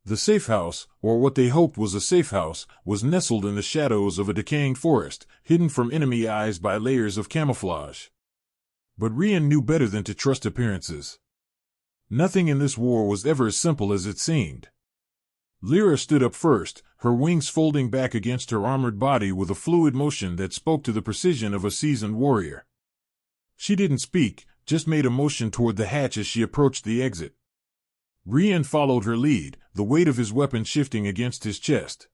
The safe house, or what they hoped was a safe house, was nestled in the shadows of a decaying forest, hidden from enemy eyes by layers of camouflage. But Rian knew better than to trust appearances. Nothing in this war was ever as simple as it seemed. Lyra stood up first, her wings folding back against her armored body with a fluid motion that spoke to the precision of a seasoned warrior. She didn't speak, just made a motion toward the hatch as she approached the exit. Rian followed her lead, the weight of his weapon shifting against his chest.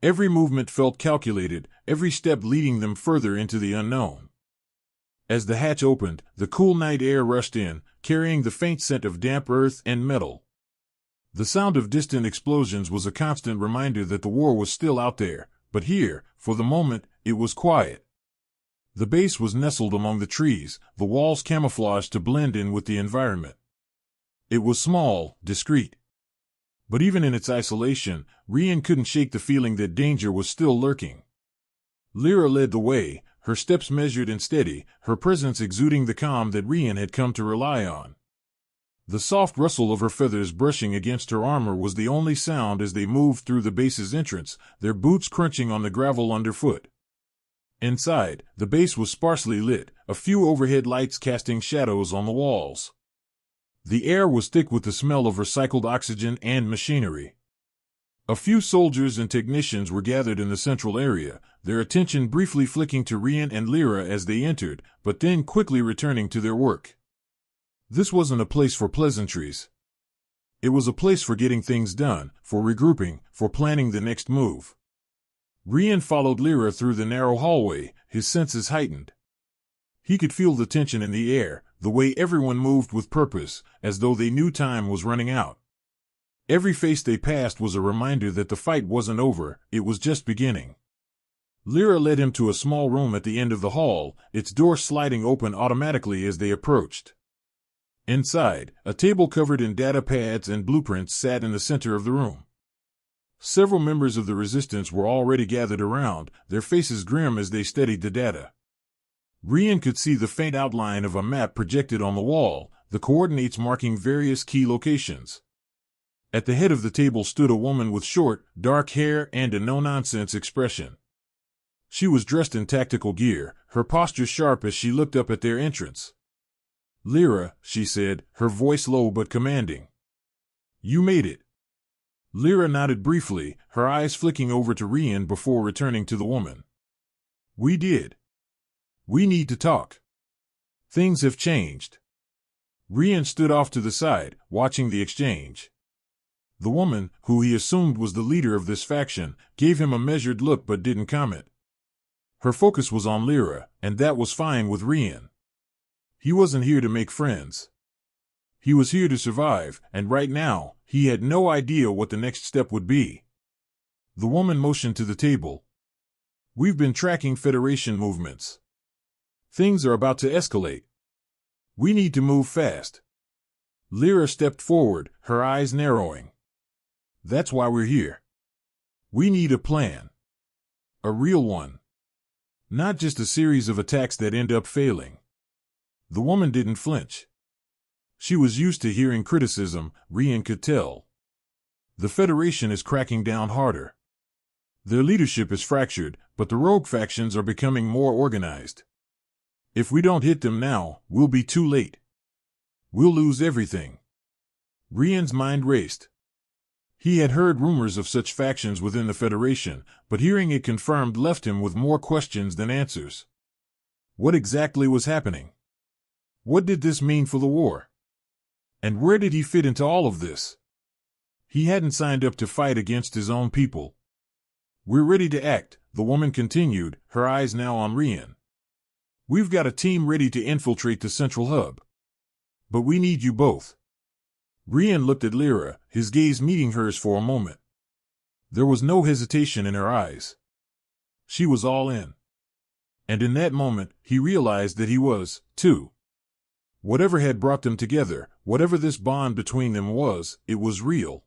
Every movement felt calculated, every step leading them further into the unknown. As the hatch opened, the cool night air rushed in, carrying the faint scent of damp earth and metal. The sound of distant explosions was a constant reminder that the war was still out there, but here, for the moment, it was quiet. The base was nestled among the trees, the walls camouflaged to blend in with the environment. It was small, discreet. But even in its isolation, Rian couldn't shake the feeling that danger was still lurking. Lyra led the way, her steps measured and steady, her presence exuding the calm that Rian had come to rely on. The soft rustle of her feathers brushing against her armor was the only sound as they moved through the base's entrance, their boots crunching on the gravel underfoot. Inside, the base was sparsely lit, a few overhead lights casting shadows on the walls. The air was thick with the smell of recycled oxygen and machinery. A few soldiers and technicians were gathered in the central area, their attention briefly flicking to Rian and Lyra as they entered, but then quickly returning to their work. This wasn't a place for pleasantries. It was a place for getting things done, for regrouping, for planning the next move. Rian followed Lyra through the narrow hallway, his senses heightened. He could feel the tension in the air, the way everyone moved with purpose, as though they knew time was running out. Every face they passed was a reminder that the fight wasn't over, it was just beginning. Lyra led him to a small room at the end of the hall, its door sliding open automatically as they approached. Inside, a table covered in data pads and blueprints sat in the center of the room. Several members of the resistance were already gathered around, their faces grim as they studied the data. Rian could see the faint outline of a map projected on the wall, the coordinates marking various key locations. At the head of the table stood a woman with short, dark hair and a no-nonsense expression. She was dressed in tactical gear, her posture sharp as she looked up at their entrance. "Lyra," she said, her voice low but commanding. "You made it." Lyra nodded briefly, her eyes flicking over to Rian before returning to the woman. "We did. We need to talk. Things have changed." Rian stood off to the side, watching the exchange. The woman, who he assumed was the leader of this faction, gave him a measured look but didn't comment. Her focus was on Lyra, and that was fine with Rian. He wasn't here to make friends. He was here to survive, and right now, he had no idea what the next step would be. The woman motioned to the table. "We've been tracking Federation movements. Things are about to escalate. We need to move fast." Lyra stepped forward, her eyes narrowing. "That's why we're here. We need a plan. A real one. Not just a series of attacks that end up failing." The woman didn't flinch. She was used to hearing criticism, Rian could tell. The Federation is cracking down harder. Their leadership is fractured, but the rogue factions are becoming more organized. If we don't hit them now, we'll be too late. We'll lose everything. Rian's mind raced. He had heard rumors of such factions within the Federation, but hearing it confirmed left him with more questions than answers. What exactly was happening? What did this mean for the war? And where did he fit into all of this? He hadn't signed up to fight against his own people. "We're ready to act," the woman continued, her eyes now on Rian. "We've got a team ready to infiltrate the central hub. But we need you both." Rian looked at Lyra, his gaze meeting hers for a moment. There was no hesitation in her eyes. She was all in. And in that moment, he realized that he was, too. Whatever had brought them together, whatever this bond between them was, it was real.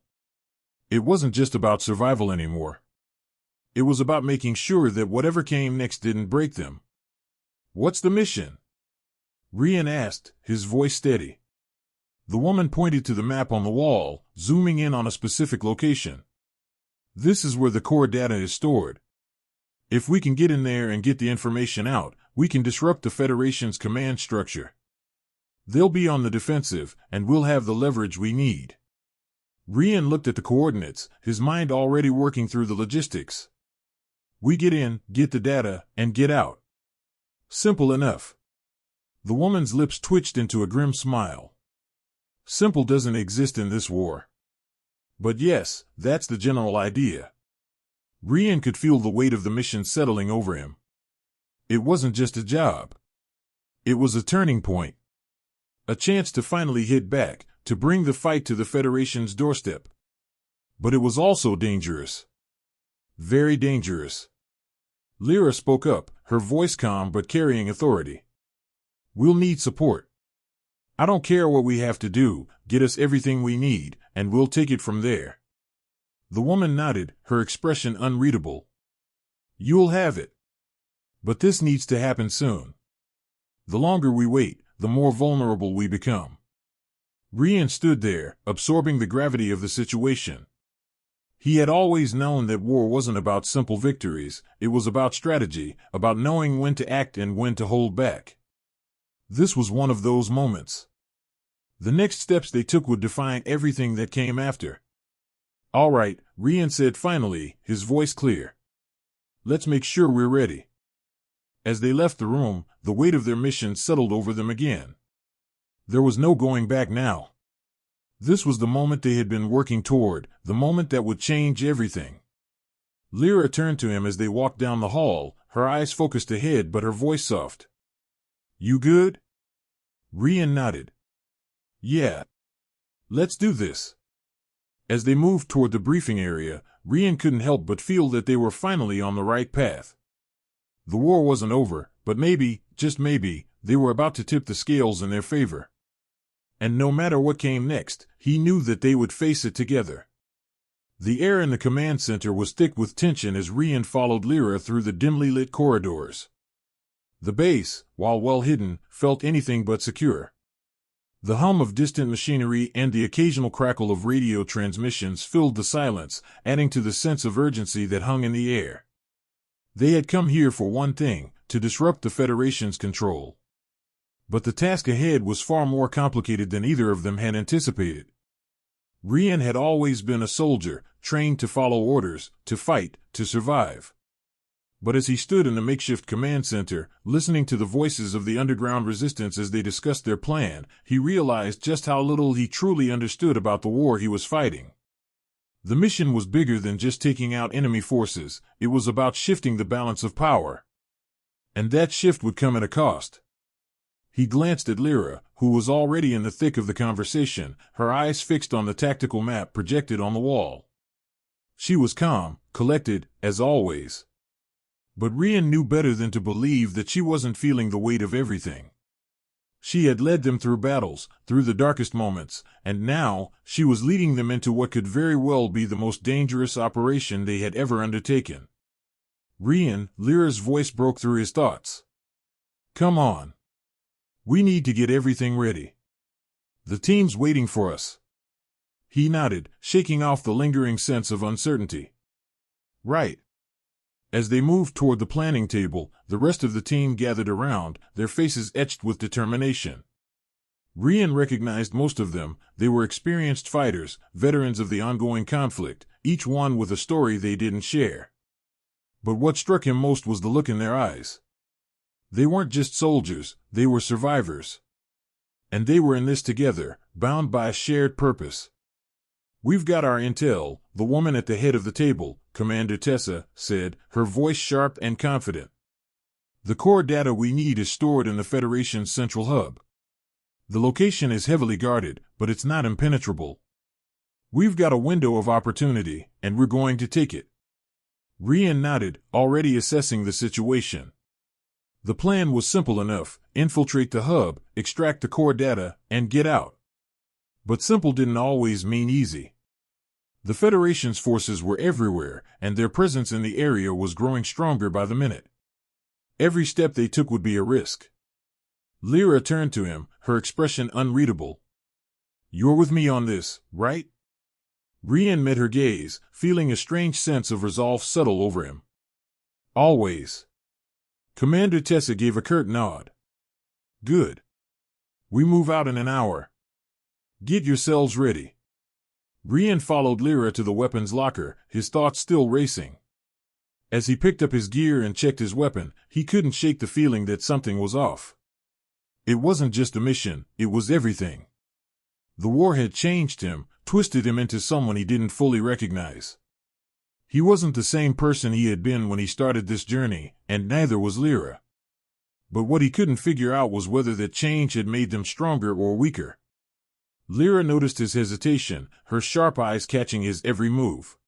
It wasn't just about survival anymore. It was about making sure that whatever came next didn't break them. "What's the mission?" Rian asked, his voice steady. The woman pointed to the map on the wall, zooming in on a specific location. "This is where the core data is stored. If we can get in there and get the information out, we can disrupt the Federation's command structure. They'll be on the defensive, and we'll have the leverage we need." Rian looked at the coordinates, his mind already working through the logistics. We get in, get the data, and get out. Simple enough. The woman's lips twitched into a grim smile. Simple doesn't exist in this war. But yes, that's the general idea. Rian could feel the weight of the mission settling over him. It wasn't just a job. It was a turning point. A chance to finally hit back, to bring the fight to the Federation's doorstep. But it was also dangerous. Very dangerous. Lyra spoke up, her voice calm but carrying authority. We'll need support. I don't care what we have to do, get us everything we need, and we'll take it from there. The woman nodded, her expression unreadable. You'll have it. But this needs to happen soon. The longer we wait, the more vulnerable we become. Rian stood there, absorbing the gravity of the situation. He had always known that war wasn't about simple victories, it was about strategy, about knowing when to act and when to hold back. This was one of those moments. The next steps they took would define everything that came after. All right, Rian said finally, his voice clear. Let's make sure we're ready. As they left the room, the weight of their mission settled over them again. There was no going back now. This was the moment they had been working toward, the moment that would change everything. Lyra turned to him as they walked down the hall, her eyes focused ahead but her voice soft. You good? Rian nodded. Yeah. Let's do this. As they moved toward the briefing area, Rian couldn't help but feel that they were finally on the right path. The war wasn't over, but maybe, just maybe, they were about to tip the scales in their favor. And no matter what came next, he knew that they would face it together. The air in the command center was thick with tension as Rian followed Lyra through the dimly lit corridors. The base, while well hidden, felt anything but secure. The hum of distant machinery and the occasional crackle of radio transmissions filled the silence, adding to the sense of urgency that hung in the air. They had come here for one thing, to disrupt the Federation's control. But the task ahead was far more complicated than either of them had anticipated. Rian had always been a soldier, trained to follow orders, to fight, to survive. But as he stood in the makeshift command center, listening to the voices of the underground resistance as they discussed their plan, he realized just how little he truly understood about the war he was fighting. The mission was bigger than just taking out enemy forces, it was about shifting the balance of power. And that shift would come at a cost. He glanced at Lyra, who was already in the thick of the conversation, her eyes fixed on the tactical map projected on the wall. She was calm, collected, as always. But Rian knew better than to believe that she wasn't feeling the weight of everything. She had led them through battles, through the darkest moments, and now, she was leading them into what could very well be the most dangerous operation they had ever undertaken. Rian, Lyra's voice broke through his thoughts. Come on. We need to get everything ready. The team's waiting for us. He nodded, shaking off the lingering sense of uncertainty. Right. As they moved toward the planning table, the rest of the team gathered around, their faces etched with determination. Rian recognized most of them. They were experienced fighters, veterans of the ongoing conflict, each one with a story they didn't share. But what struck him most was the look in their eyes. They weren't just soldiers, they were survivors. And they were in this together, bound by a shared purpose. We've got our intel, the woman at the head of the table, Commander Tessa, said, her voice sharp and confident. The core data we need is stored in the Federation's central hub. The location is heavily guarded, but it's not impenetrable. We've got a window of opportunity, and we're going to take it. Rian nodded, already assessing the situation. The plan was simple enough: infiltrate the hub, extract the core data, and get out. But simple didn't always mean easy. The Federation's forces were everywhere, and their presence in the area was growing stronger by the minute. Every step they took would be a risk. Lyra turned to him, her expression unreadable. You're with me on this, right? Rian met her gaze, feeling a strange sense of resolve settle over him. Always. Commander Tessa gave a curt nod. Good. We move out in an hour. Get yourselves ready. Rian followed Lyra to the weapons locker, his thoughts still racing. As he picked up his gear and checked his weapon, he couldn't shake the feeling that something was off. It wasn't just a mission, it was everything. The war had changed him, twisted him into someone he didn't fully recognize. He wasn't the same person he had been when he started this journey, and neither was Lyra. But what he couldn't figure out was whether that change had made them stronger or weaker. Lyra noticed his hesitation, her sharp eyes catching his every move.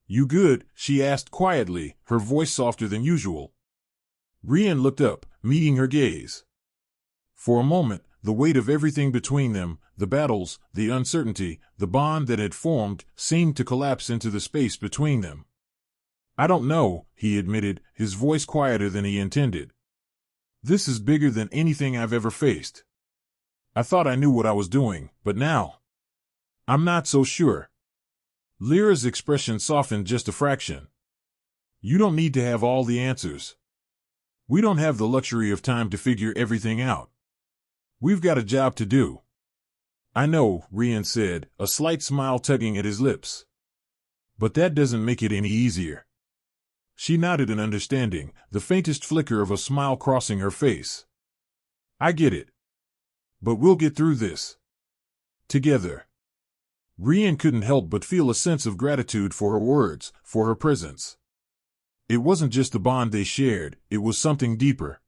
"You good?" she asked quietly, her voice softer than usual. Rian looked up, meeting her gaze. For a moment, the weight of everything between them, the battles, the uncertainty, the bond that had formed, seemed to collapse into the space between them. "I don't know," he admitted, his voice quieter than he intended. "This is bigger than anything I've ever faced. I thought I knew what I was doing, but now I'm not so sure." Lyra's expression softened just a fraction. "You don't need to have all the answers. We don't have the luxury of time to figure everything out. We've got a job to do." "I know," Rian said, a slight smile tugging at his lips. "But that doesn't make it any easier." She nodded in understanding, the faintest flicker of a smile crossing her face. "I get it. But we'll get through this. Together." Rian couldn't help but feel a sense of gratitude for her words, for her presence. It wasn't just the bond they shared, it was something deeper.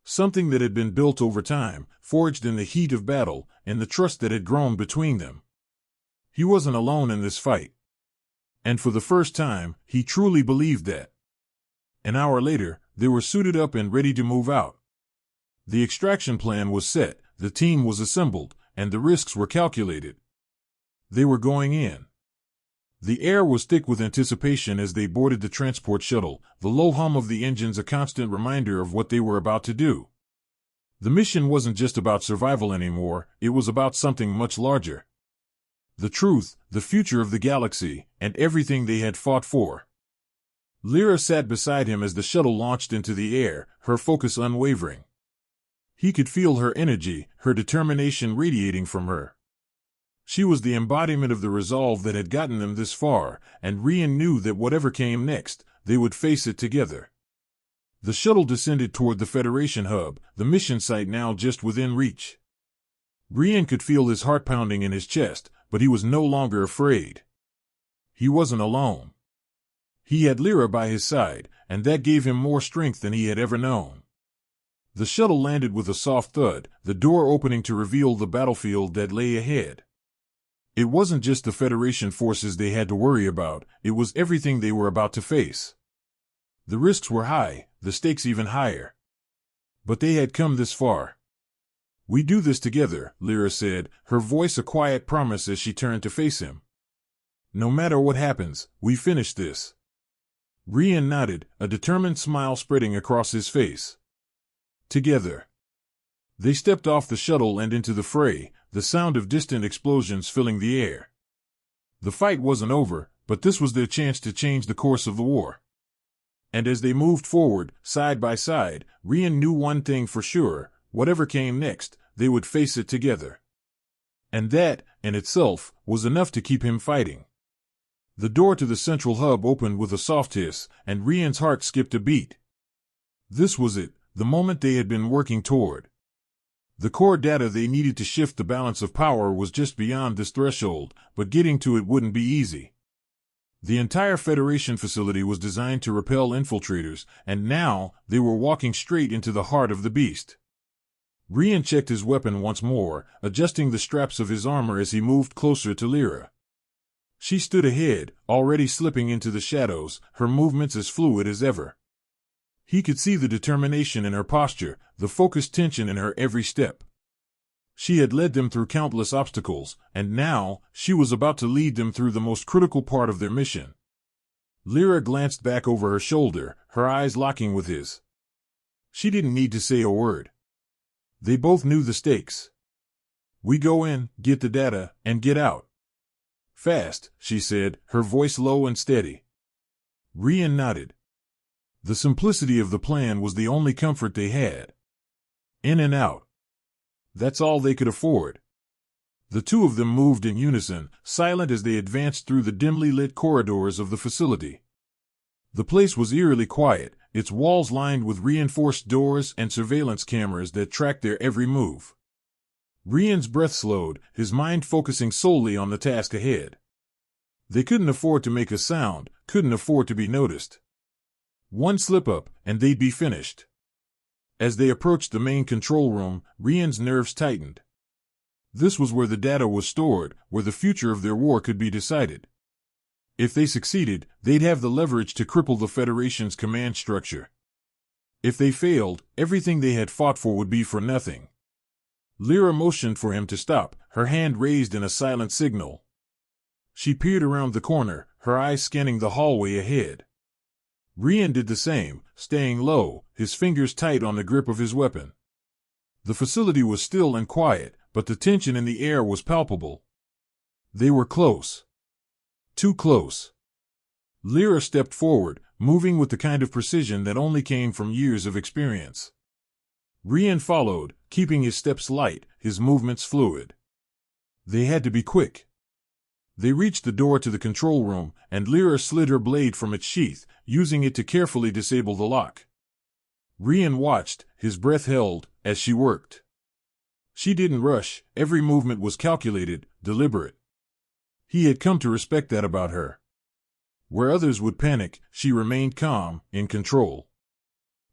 Something that had been built over time, forged in the heat of battle, and the trust that had grown between them. He wasn't alone in this fight. And for the first time, he truly believed that. An hour later, they were suited up and ready to move out. The extraction plan was set, the team was assembled, and the risks were calculated. They were going in. The air was thick with anticipation as they boarded the transport shuttle, the low hum of the engines a constant reminder of what they were about to do. The mission wasn't just about survival anymore, it was about something much larger. The truth, the future of the galaxy, and everything they had fought for. Lyra sat beside him as the shuttle launched into the air, her focus unwavering. He could feel her energy, her determination radiating from her. She was the embodiment of the resolve that had gotten them this far, and Rian knew that whatever came next, they would face it together. The shuttle descended toward the Federation hub, the mission site now just within reach. Rian could feel his heart pounding in his chest, but he was no longer afraid. He wasn't alone. He had Lyra by his side, and that gave him more strength than he had ever known. The shuttle landed with a soft thud, the door opening to reveal the battlefield that lay ahead. It wasn't just the Federation forces they had to worry about, it was everything they were about to face. The risks were high, the stakes even higher. But they had come this far. "We do this together," Lyra said, her voice a quiet promise as she turned to face him. "No matter what happens, we finish this." Rian nodded, a determined smile spreading across his face. Together. They stepped off the shuttle and into the fray, the sound of distant explosions filling the air. The fight wasn't over, but this was their chance to change the course of the war. And as they moved forward, side by side, Rian knew one thing for sure, whatever came next, they would face it together. And that, in itself, was enough to keep him fighting. The door to the central hub opened with a soft hiss, and Rian's heart skipped a beat. This was it, the moment they had been working toward. The core data they needed to shift the balance of power was just beyond this threshold, but getting to it wouldn't be easy. The entire Federation facility was designed to repel infiltrators, and now they were walking straight into the heart of the beast. Rian checked his weapon once more, adjusting the straps of his armor as he moved closer to Lyra. She stood ahead, already slipping into the shadows, her movements as fluid as ever. He could see the determination in her posture, the focused tension in her every step. She had led them through countless obstacles, and now, she was about to lead them through the most critical part of their mission. Lyra glanced back over her shoulder, her eyes locking with his. She didn't need to say a word. They both knew the stakes. "We go in, get the data, and get out. Fast," she said, her voice low and steady. Rian nodded. The simplicity of the plan was the only comfort they had. In and out. That's all they could afford. The two of them moved in unison, silent as they advanced through the dimly lit corridors of the facility. The place was eerily quiet, its walls lined with reinforced doors and surveillance cameras that tracked their every move. Rian's breath slowed, his mind focusing solely on the task ahead. They couldn't afford to make a sound, couldn't afford to be noticed. One slip-up, and they'd be finished. As they approached the main control room, Rian's nerves tightened. This was where the data was stored, where the future of their war could be decided. If they succeeded, they'd have the leverage to cripple the Federation's command structure. If they failed, everything they had fought for would be for nothing. Lyra motioned for him to stop, her hand raised in a silent signal. She peered around the corner, her eyes scanning the hallway ahead. Rian did the same, staying low, his fingers tight on the grip of his weapon. The facility was still and quiet, but the tension in the air was palpable. They were close. Too close. Lyra stepped forward, moving with the kind of precision that only came from years of experience. Rian followed, keeping his steps light, his movements fluid. They had to be quick. They reached the door to the control room, and Lyra slid her blade from its sheath, using it to carefully disable the lock. Rian watched, his breath held, as she worked. She didn't rush, every movement was calculated, deliberate. He had come to respect that about her. Where others would panic, she remained calm, in control.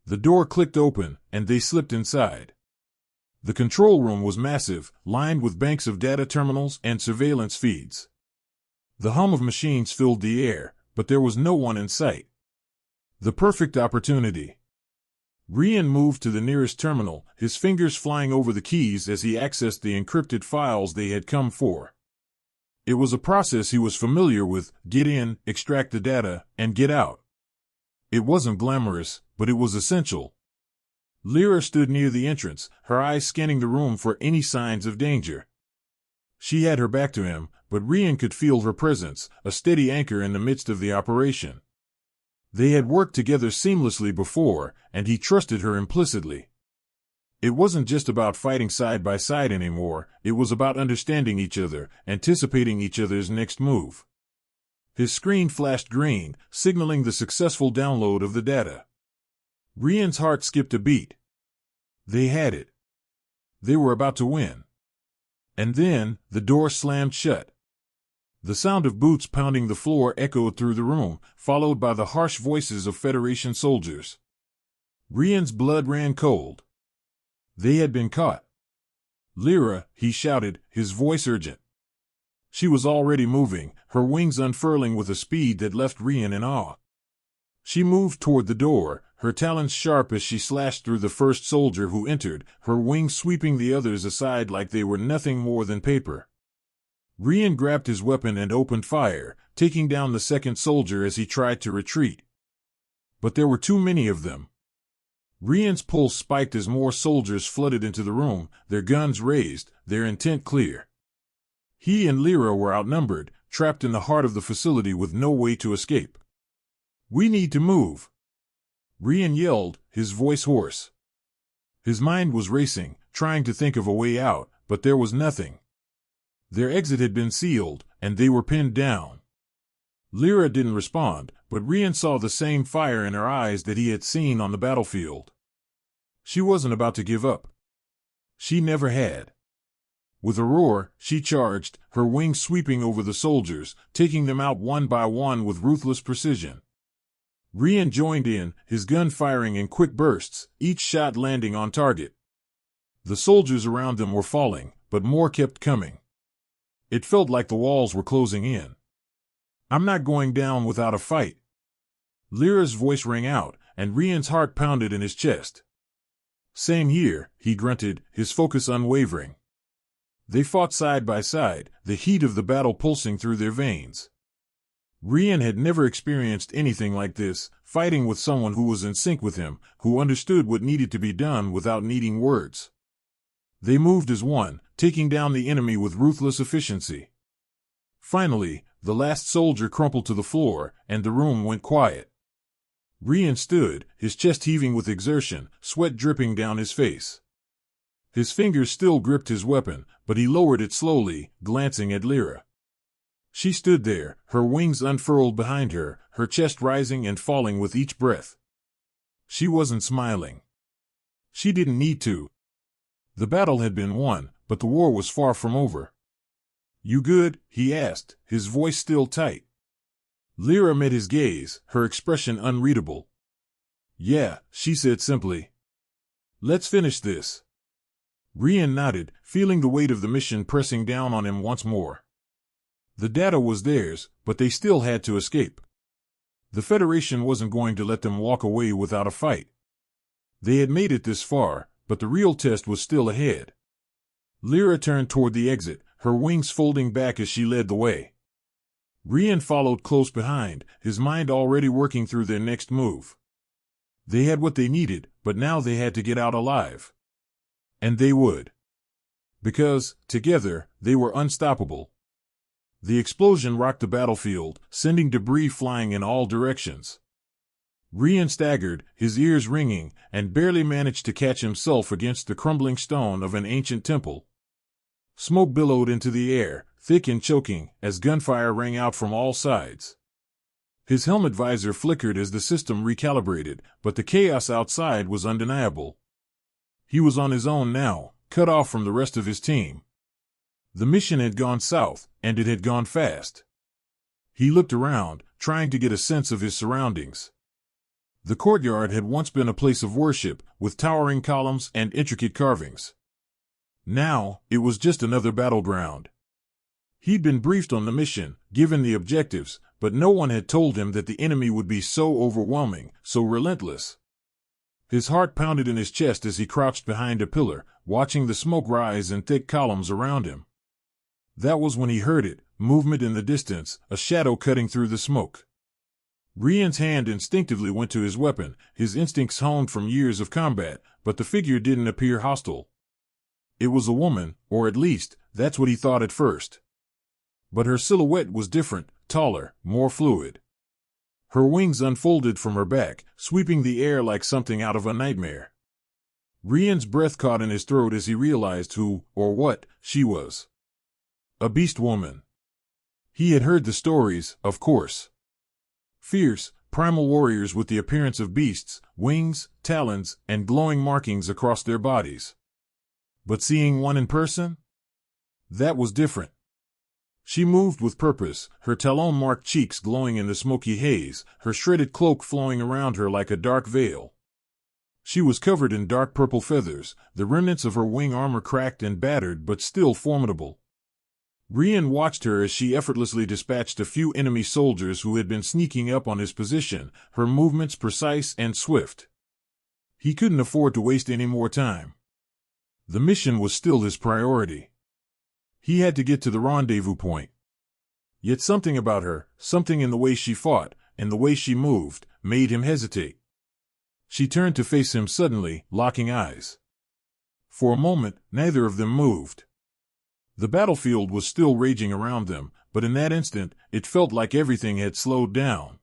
The door clicked open, and they slipped inside. The control room was massive, lined with banks of data terminals and surveillance feeds. The hum of machines filled the air, but there was no one in sight. The perfect opportunity. Rian moved to the nearest terminal, his fingers flying over the keys as he accessed the encrypted files they had come for. It was a process he was familiar with: get in, extract the data, and get out. It wasn't glamorous, but it was essential. Lyra stood near the entrance, her eyes scanning the room for any signs of danger. She had her back to him, but Rian could feel her presence, a steady anchor in the midst of the operation. They had worked together seamlessly before, and he trusted her implicitly. It wasn't just about fighting side by side anymore, it was about understanding each other, anticipating each other's next move. His screen flashed green, signaling the successful download of the data. Rian's heart skipped a beat. They had it. They were about to win. And then, the door slammed shut. The sound of boots pounding the floor echoed through the room, followed by the harsh voices of Federation soldiers. Rian's blood ran cold. They had been caught. "Lyra," he shouted, his voice urgent. She was already moving, her wings unfurling with a speed that left Rian in awe. She moved toward the door, her talons sharp as she slashed through the first soldier who entered, her wings sweeping the others aside like they were nothing more than paper. Rian grabbed his weapon and opened fire, taking down the second soldier as he tried to retreat. But there were too many of them. Rian's pulse spiked as more soldiers flooded into the room, their guns raised, their intent clear. He and Lyra were outnumbered, trapped in the heart of the facility with no way to escape. "We need to move," Rian yelled, his voice hoarse. His mind was racing, trying to think of a way out, but there was nothing. Their exit had been sealed, and they were pinned down. Lyra didn't respond, but Rian saw the same fire in her eyes that he had seen on the battlefield. She wasn't about to give up. She never had. With a roar, she charged, her wings sweeping over the soldiers, taking them out one by one with ruthless precision. Rian joined in, his gun firing in quick bursts, each shot landing on target. The soldiers around them were falling, but more kept coming. It felt like the walls were closing in. "I'm not going down without a fight." Lyra's voice rang out, and Rian's heart pounded in his chest. "Same here," he grunted, his focus unwavering. They fought side by side, the heat of the battle pulsing through their veins. Rian had never experienced anything like this, fighting with someone who was in sync with him, who understood what needed to be done without needing words. They moved as one, taking down the enemy with ruthless efficiency. Finally, the last soldier crumpled to the floor, and the room went quiet. Rian stood, his chest heaving with exertion, sweat dripping down his face. His fingers still gripped his weapon, but he lowered it slowly, glancing at Lyra. She stood there, her wings unfurled behind her, her chest rising and falling with each breath. She wasn't smiling. She didn't need to. The battle had been won, but the war was far from over. "You good?" he asked, his voice still tight. Lyra met his gaze, her expression unreadable. "Yeah," she said simply. "Let's finish this." Rian nodded, feeling the weight of the mission pressing down on him once more. The data was theirs, but they still had to escape. The Federation wasn't going to let them walk away without a fight. They had made it this far, but the real test was still ahead. Lyra turned toward the exit, her wings folding back as she led the way. Rian followed close behind, his mind already working through their next move. They had what they needed, but now they had to get out alive. And they would. Because, together, they were unstoppable. The explosion rocked the battlefield, sending debris flying in all directions. Rian staggered, his ears ringing, and barely managed to catch himself against the crumbling stone of an ancient temple. Smoke billowed into the air, thick and choking, as gunfire rang out from all sides. His helmet visor flickered as the system recalibrated, but the chaos outside was undeniable. He was on his own now, cut off from the rest of his team. The mission had gone south, and it had gone fast. He looked around, trying to get a sense of his surroundings. The courtyard had once been a place of worship, with towering columns and intricate carvings. Now, it was just another battleground. He'd been briefed on the mission, given the objectives, but no one had told him that the enemy would be so overwhelming, so relentless. His heart pounded in his chest as he crouched behind a pillar, watching the smoke rise in thick columns around him. That was when he heard it, movement in the distance, a shadow cutting through the smoke. Rian's hand instinctively went to his weapon, his instincts honed from years of combat, but the figure didn't appear hostile. It was a woman, or at least, that's what he thought at first. But her silhouette was different, taller, more fluid. Her wings unfolded from her back, sweeping the air like something out of a nightmare. Rian's breath caught in his throat as he realized who, or what, she was. A Beastwoman. He had heard the stories, of course. Fierce, primal warriors with the appearance of beasts, wings, talons, and glowing markings across their bodies. But seeing one in person? That was different. She moved with purpose, her talon-marked cheeks glowing in the smoky haze, her shredded cloak flowing around her like a dark veil. She was covered in dark purple feathers, the remnants of her wing armor cracked and battered but still formidable. Rian watched her as she effortlessly dispatched a few enemy soldiers who had been sneaking up on his position, her movements precise and swift. He couldn't afford to waste any more time. The mission was still his priority. He had to get to the rendezvous point. Yet something about her, something in the way she fought, and the way she moved, made him hesitate. She turned to face him suddenly, locking eyes. For a moment, neither of them moved. The battlefield was still raging around them, but in that instant, it felt like everything had slowed down.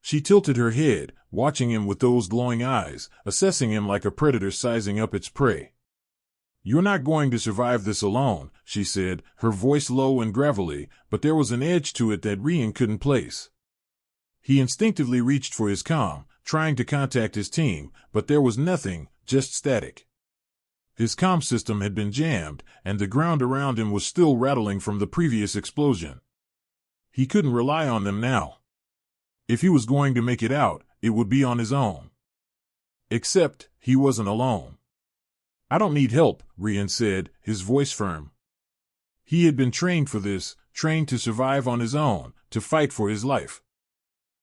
She tilted her head, watching him with those glowing eyes, assessing him like a predator sizing up its prey. "You're not going to survive this alone," she said, her voice low and gravelly, but there was an edge to it that Rian couldn't place. He instinctively reached for his comm, trying to contact his team, but there was nothing, just static. His comm system had been jammed, and the ground around him was still rattling from the previous explosion. He couldn't rely on them now. If he was going to make it out, it would be on his own. Except, he wasn't alone. "I don't need help," Rian said, his voice firm. He had been trained for this, trained to survive on his own, to fight for his life.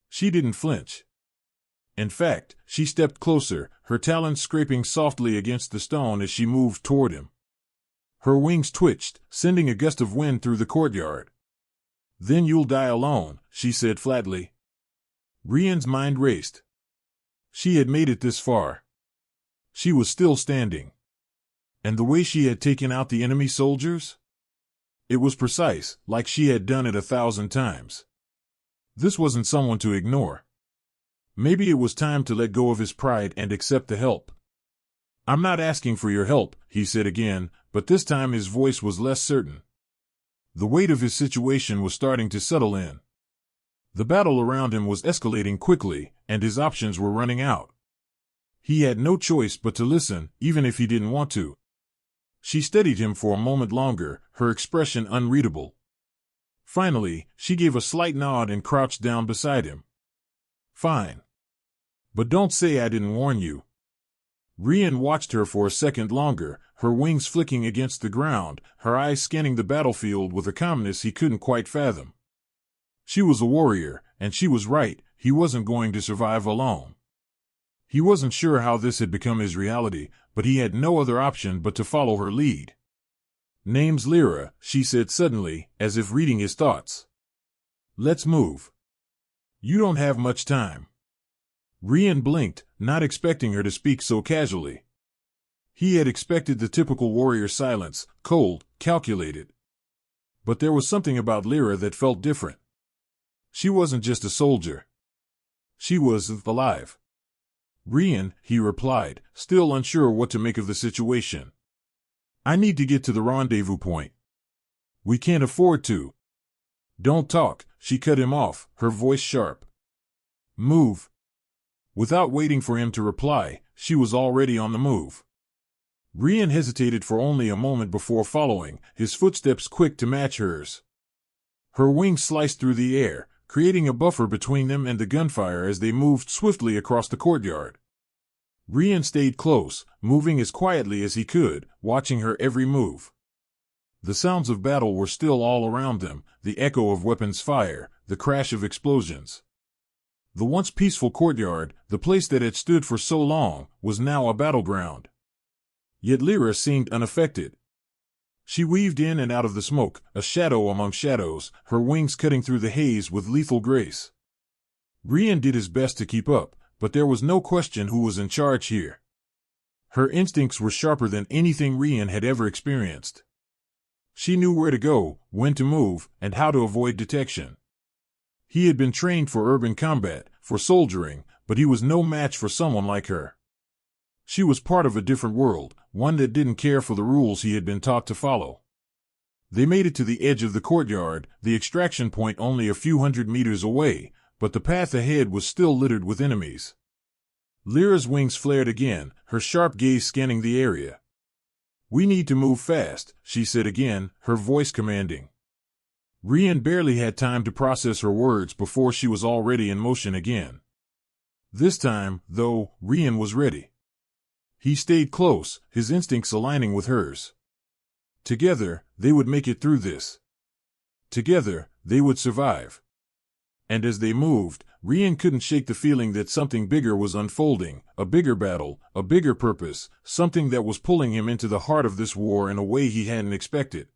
She didn't flinch. In fact, she stepped closer, her talons scraping softly against the stone as she moved toward him. Her wings twitched, sending a gust of wind through the courtyard. "Then you'll die alone," she said flatly. Rian's mind raced. She had made it this far. She was still standing. And the way she had taken out the enemy soldiers? It was precise, like she had done it 1,000 times. This wasn't someone to ignore. Maybe it was time to let go of his pride and accept the help. I'm not asking for your help, he said again, but this time his voice was less certain. The weight of his situation was starting to settle in. The battle around him was escalating quickly, and his options were running out. He had no choice but to listen, even if he didn't want to. She studied him for a moment longer, her expression unreadable. Finally, she gave a slight nod and crouched down beside him. Fine. But don't say I didn't warn you. Rian watched her for a second longer, her wings flicking against the ground, her eyes scanning the battlefield with a calmness he couldn't quite fathom. She was a warrior, and she was right, he wasn't going to survive alone. He wasn't sure how this had become his reality, but he had no other option but to follow her lead. Name's Lyra, she said suddenly, as if reading his thoughts. Let's move. You don't have much time. Rian blinked, not expecting her to speak so casually. He had expected the typical warrior silence, cold, calculated. But there was something about Lyra that felt different. She wasn't just a soldier. She was alive. Rian, he replied, still unsure what to make of the situation. I need to get to the rendezvous point. We can't afford to. Don't talk, she cut him off, her voice sharp. Move. Without waiting for him to reply, she was already on the move. Rian hesitated for only a moment before following, his footsteps quick to match hers. Her wings sliced through the air, creating a buffer between them and the gunfire as they moved swiftly across the courtyard. Rian stayed close, moving as quietly as he could, watching her every move. The sounds of battle were still all around them, the echo of weapons fire, the crash of explosions. The once peaceful courtyard, the place that had stood for so long, was now a battleground. Yet Lyra seemed unaffected. She weaved in and out of the smoke, a shadow among shadows, her wings cutting through the haze with lethal grace. Rian did his best to keep up, but there was no question who was in charge here. Her instincts were sharper than anything Rian had ever experienced. She knew where to go, when to move, and how to avoid detection. He had been trained for urban combat, for soldiering, but he was no match for someone like her. She was part of a different world, one that didn't care for the rules he had been taught to follow. They made it to the edge of the courtyard, the extraction point only a few hundred meters away, but the path ahead was still littered with enemies. Lyra's wings flared again, her sharp gaze scanning the area. We need to move fast, she said again, her voice commanding. Rian barely had time to process her words before she was already in motion again. This time, though, Rian was ready. He stayed close, his instincts aligning with hers. Together, they would make it through this. Together, they would survive. And as they moved, Rian couldn't shake the feeling that something bigger was unfolding, a bigger battle, a bigger purpose, something that was pulling him into the heart of this war in a way he hadn't expected.